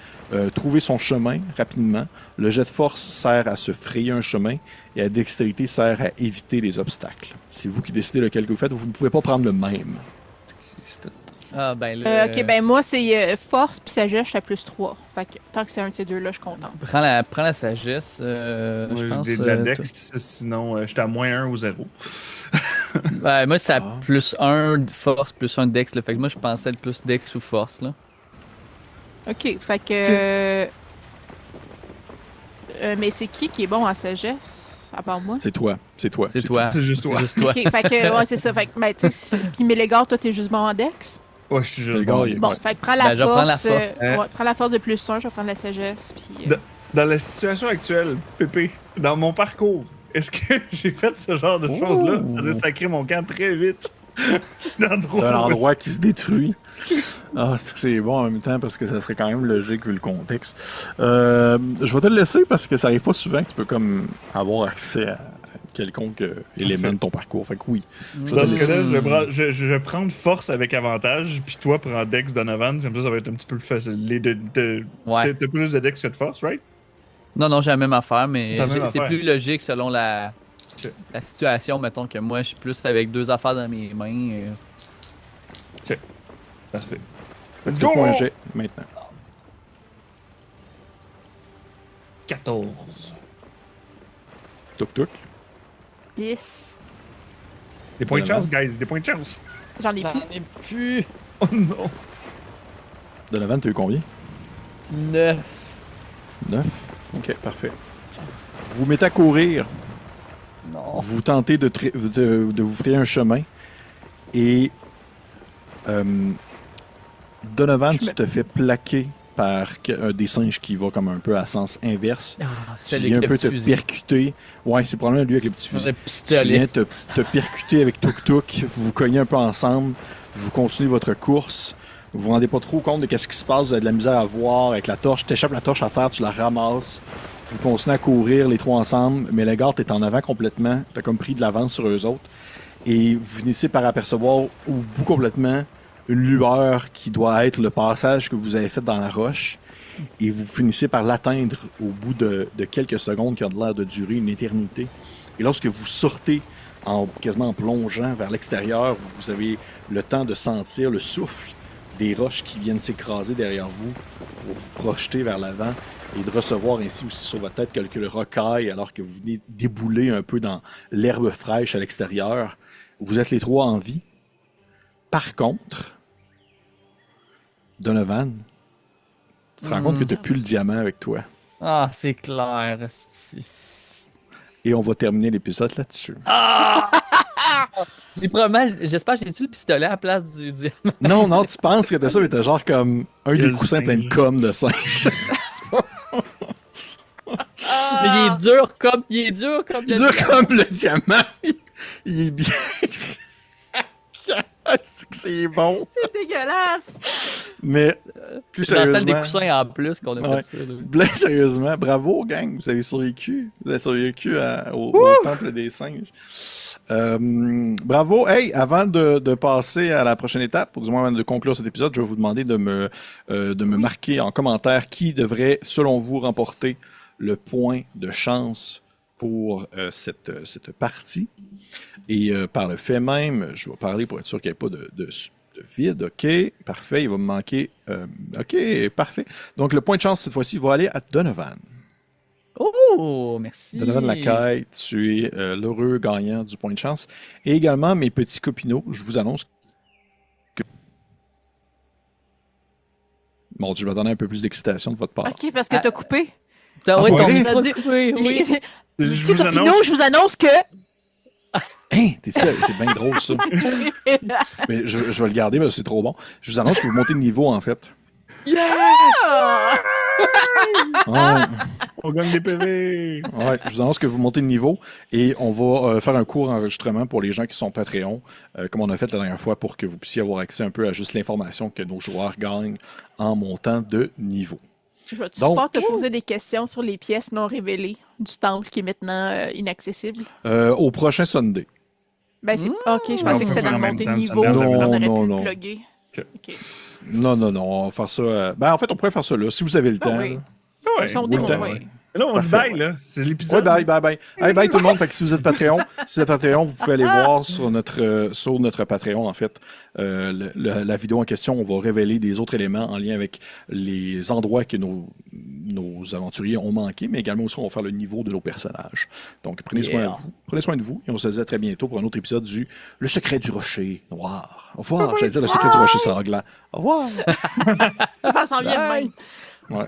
[SPEAKER 1] trouver son chemin rapidement. Le jet de force sert à se frayer un chemin. Et la dextérité sert à éviter les obstacles. C'est vous qui décidez lequel que vous faites. Vous ne pouvez pas prendre le même.
[SPEAKER 3] Ah, ben là.
[SPEAKER 2] Ok, ben moi, c'est force puis sagesse, je suis à plus 3. Fait que tant que c'est un de ces deux-là, je suis contente.
[SPEAKER 3] Prends la sagesse.
[SPEAKER 4] Moi,
[SPEAKER 3] je pense.
[SPEAKER 4] j'ai de la Dex, sinon j'étais à moins 1 ou 0.
[SPEAKER 3] Moi, c'est à
[SPEAKER 1] Ah.
[SPEAKER 3] plus 1 force, plus 1 dex. Là. Fait que moi, je pensais être plus dex ou force. Là.
[SPEAKER 2] Ok, fait que. Mais c'est qui est bon en sagesse, à part moi?
[SPEAKER 1] C'est toi. C'est toi.
[SPEAKER 3] C'est toi.
[SPEAKER 4] C'est juste toi.
[SPEAKER 3] C'est juste toi.
[SPEAKER 2] Ok, fait que, ouais, c'est ça. Fait que, ben, tu sais, puis Mélégar, toi, t'es juste bon en dex?
[SPEAKER 4] Ouais, je suis juste
[SPEAKER 1] Les gars,
[SPEAKER 4] bon.
[SPEAKER 1] il-
[SPEAKER 2] Bon,
[SPEAKER 1] Ouais.
[SPEAKER 2] fait que prends la
[SPEAKER 3] Ben, je vais prendre la
[SPEAKER 2] force.
[SPEAKER 3] force.
[SPEAKER 2] Ouais, prends la force de plus 1, je vais prendre la sagesse, puis.
[SPEAKER 4] Dans la situation actuelle, Pépé, dans mon parcours, est-ce que j'ai fait ce genre de choses-là? C'est-à-dire sacrer mon camp très vite dans
[SPEAKER 1] D'un
[SPEAKER 4] trois
[SPEAKER 1] endroit qui se détruit. Ah, c'est bon en même temps parce que ça serait quand même logique vu le contexte. Je vais te le laisser parce que ça arrive pas souvent que tu peux comme avoir accès à quelconque élément de ton parcours. Fait que oui. Je vais
[SPEAKER 4] Dans
[SPEAKER 1] te
[SPEAKER 4] ce
[SPEAKER 1] laisser.
[SPEAKER 4] cas-là, je vais prendre force avec avantage, puis toi prends Dex Donovan, comme ça va être un petit peu plus facile.
[SPEAKER 3] Ouais.
[SPEAKER 4] T'as plus de Dex que de force, right?
[SPEAKER 3] Non, j'ai la même affaire, mais
[SPEAKER 4] T'as la même
[SPEAKER 3] c'est
[SPEAKER 4] affaire.
[SPEAKER 3] plus logique selon la
[SPEAKER 4] Ok.
[SPEAKER 3] situation. Mettons que moi, je suis plus avec 2 affaires dans mes mains.
[SPEAKER 4] Parfait. Let's
[SPEAKER 1] Fais-moi un
[SPEAKER 4] go!
[SPEAKER 1] jet maintenant.
[SPEAKER 4] 14.
[SPEAKER 1] Tuk tuk.
[SPEAKER 2] 10.
[SPEAKER 4] Des points de
[SPEAKER 1] Donovan.
[SPEAKER 4] chance, guys, des points de chance.
[SPEAKER 2] J'en ai
[SPEAKER 3] J'en
[SPEAKER 2] plus.
[SPEAKER 3] ai plus.
[SPEAKER 4] Oh non.
[SPEAKER 1] Donovan, t'as eu combien?
[SPEAKER 3] 9.
[SPEAKER 1] 9. Ok, parfait. Vous vous mettez à courir.
[SPEAKER 3] Non.
[SPEAKER 1] Vous tentez de vous frayer un chemin. Et Donovan,
[SPEAKER 2] Je
[SPEAKER 1] tu
[SPEAKER 2] me-
[SPEAKER 1] te fais plaquer par un des singes qui va comme un peu à sens inverse.
[SPEAKER 3] Ah,
[SPEAKER 1] Tu
[SPEAKER 3] c'est
[SPEAKER 1] viens un
[SPEAKER 3] le
[SPEAKER 1] peu
[SPEAKER 3] petit
[SPEAKER 1] te
[SPEAKER 3] fusil.
[SPEAKER 1] percuter. Ouais, c'est probablement lui avec les petits fusils.
[SPEAKER 3] Le
[SPEAKER 1] Tu
[SPEAKER 3] pistolet.
[SPEAKER 1] viens te percuter avec Tuk Tuk. Vous vous cognez un peu ensemble. Vous continuez votre course. Vous vous rendez pas trop compte de ce qui se passe. Vous avez de la misère à voir avec la torche. Tu échappes la torche à terre, tu la ramasses. Vous continuez à courir les trois ensemble. Mais le gars, t'es en avant complètement. T'as comme pris de l'avance sur eux autres. Et vous finissez par apercevoir au bout complètement une lueur qui doit être le passage que vous avez fait dans la roche. Et vous finissez par l'atteindre au bout de quelques secondes qui ont l'air de durer une éternité. Et lorsque vous sortez quasiment en plongeant vers l'extérieur, vous avez le temps de sentir le souffle des roches qui viennent s'écraser derrière vous pour vous projeter vers l'avant et de recevoir ainsi aussi sur votre tête quelques rocailles alors que vous venez débouler un peu dans l'herbe fraîche à l'extérieur. Vous êtes les trois en vie. Par contre, Donovan, tu te rends compte que tu n'as plus le diamant avec toi.
[SPEAKER 3] Ah, c'est clair, esti.
[SPEAKER 1] Et on va terminer l'épisode là-dessus.
[SPEAKER 3] J'ai probablement, j'espère que j'ai-tu le pistolet à la place du diamant.
[SPEAKER 1] Non, non, tu penses que t'as ça, mais t'as genre comme un
[SPEAKER 4] Il y a
[SPEAKER 1] des
[SPEAKER 4] le
[SPEAKER 1] coussins
[SPEAKER 4] singe.
[SPEAKER 1] plein de com de singe.
[SPEAKER 3] Mais il est dur comme le
[SPEAKER 1] Dur
[SPEAKER 3] diamant.
[SPEAKER 1] comme le diamant. Il est bien. C'est que c'est bon.
[SPEAKER 2] C'est dégueulasse!
[SPEAKER 1] Mais plus
[SPEAKER 3] C'est dans la salle des
[SPEAKER 1] sérieusement,
[SPEAKER 3] coussins en plus qu'on a
[SPEAKER 1] Ouais.
[SPEAKER 3] fait ça. là.
[SPEAKER 1] bien sérieusement, bravo gang, vous avez survécu. Vous avez survécu au temple des singes. Bravo. Hey, avant de passer à la prochaine étape, ou du moins avant de conclure cet épisode, je vais vous demander de me marquer en commentaire qui devrait, selon vous, remporter le point de chance pour cette partie. Et par le fait même, je vais parler pour être sûr qu'il n'y ait pas de vide. OK, parfait. Il va me manquer. OK, parfait. Donc, le point de chance, cette fois-ci, va aller à Donovan.
[SPEAKER 3] Oh, merci.
[SPEAKER 1] Donovan Lacaille, tu es l'heureux gagnant du point de chance. Et également, mes petits copinots, je vous annonce que... Bon, je vais donner un peu plus d'excitation de votre part.
[SPEAKER 2] Ok, parce que t'as coupé.
[SPEAKER 3] T'as
[SPEAKER 1] ouais?
[SPEAKER 3] t'as dit oui, oui.
[SPEAKER 2] Les
[SPEAKER 4] Je
[SPEAKER 2] petits
[SPEAKER 4] vous
[SPEAKER 2] copinots,
[SPEAKER 4] annonce,
[SPEAKER 2] je vous annonce que.
[SPEAKER 1] Hein, t'es sérieux? C'est bien drôle, ça. Mais je vais le garder, parce que c'est trop bon. Je vous annonce que vous montez de niveau, en fait.
[SPEAKER 2] Ah!
[SPEAKER 1] Ouais.
[SPEAKER 4] on gagne des PV.
[SPEAKER 1] Ouais, je vous annonce que vous montez de niveau et on va faire un court enregistrement pour les gens qui sont Patreon, comme on a fait la dernière fois, pour que vous puissiez avoir accès un peu à juste l'information que nos joueurs gagnent en montant de niveau.
[SPEAKER 2] Je vais-tu
[SPEAKER 1] Donc-
[SPEAKER 2] pouvoir te poser des questions sur les pièces non révélées du temple qui est maintenant inaccessible?
[SPEAKER 1] Au prochain Sunday.
[SPEAKER 2] Ben, c'est... Ok, je
[SPEAKER 4] on
[SPEAKER 2] pensais
[SPEAKER 4] peut
[SPEAKER 2] que c'était
[SPEAKER 4] faire
[SPEAKER 2] dans
[SPEAKER 4] en
[SPEAKER 2] le
[SPEAKER 4] même
[SPEAKER 2] montée de
[SPEAKER 4] temps, ça
[SPEAKER 2] niveau.
[SPEAKER 4] me donne
[SPEAKER 2] On
[SPEAKER 1] la
[SPEAKER 2] aurait
[SPEAKER 1] même-
[SPEAKER 2] pu
[SPEAKER 1] non.
[SPEAKER 2] le plugger.
[SPEAKER 4] Ok.
[SPEAKER 2] Ok.
[SPEAKER 1] Non, on va faire ça. En fait, on pourrait faire ça là, si vous avez le
[SPEAKER 2] Ben
[SPEAKER 1] temps.
[SPEAKER 2] oui.
[SPEAKER 1] là.
[SPEAKER 4] Ouais.
[SPEAKER 2] Ils sont
[SPEAKER 1] oui, le temps,
[SPEAKER 2] démontrés.
[SPEAKER 1] ouais.
[SPEAKER 4] Mais là, on dit
[SPEAKER 1] Parfait,
[SPEAKER 4] bye, là. C'est
[SPEAKER 1] Ouais,
[SPEAKER 4] l'épisode.
[SPEAKER 1] bye. Hey, bye tout le monde. Fait que si vous êtes Patreon, vous pouvez aller voir sur notre Patreon, en fait, la vidéo en question. On va révéler des autres éléments en lien avec les endroits que nos aventuriers ont manqué, mais également aussi on va faire le niveau de nos personnages. Donc, prenez soin de vous. Prenez soin de vous et on se dit à très bientôt pour un autre épisode du Le secret du rocher noir. Au revoir. J'allais dire le secret du rocher sanglant. Au revoir.
[SPEAKER 2] Ça s'en vient de même.
[SPEAKER 1] Ouais.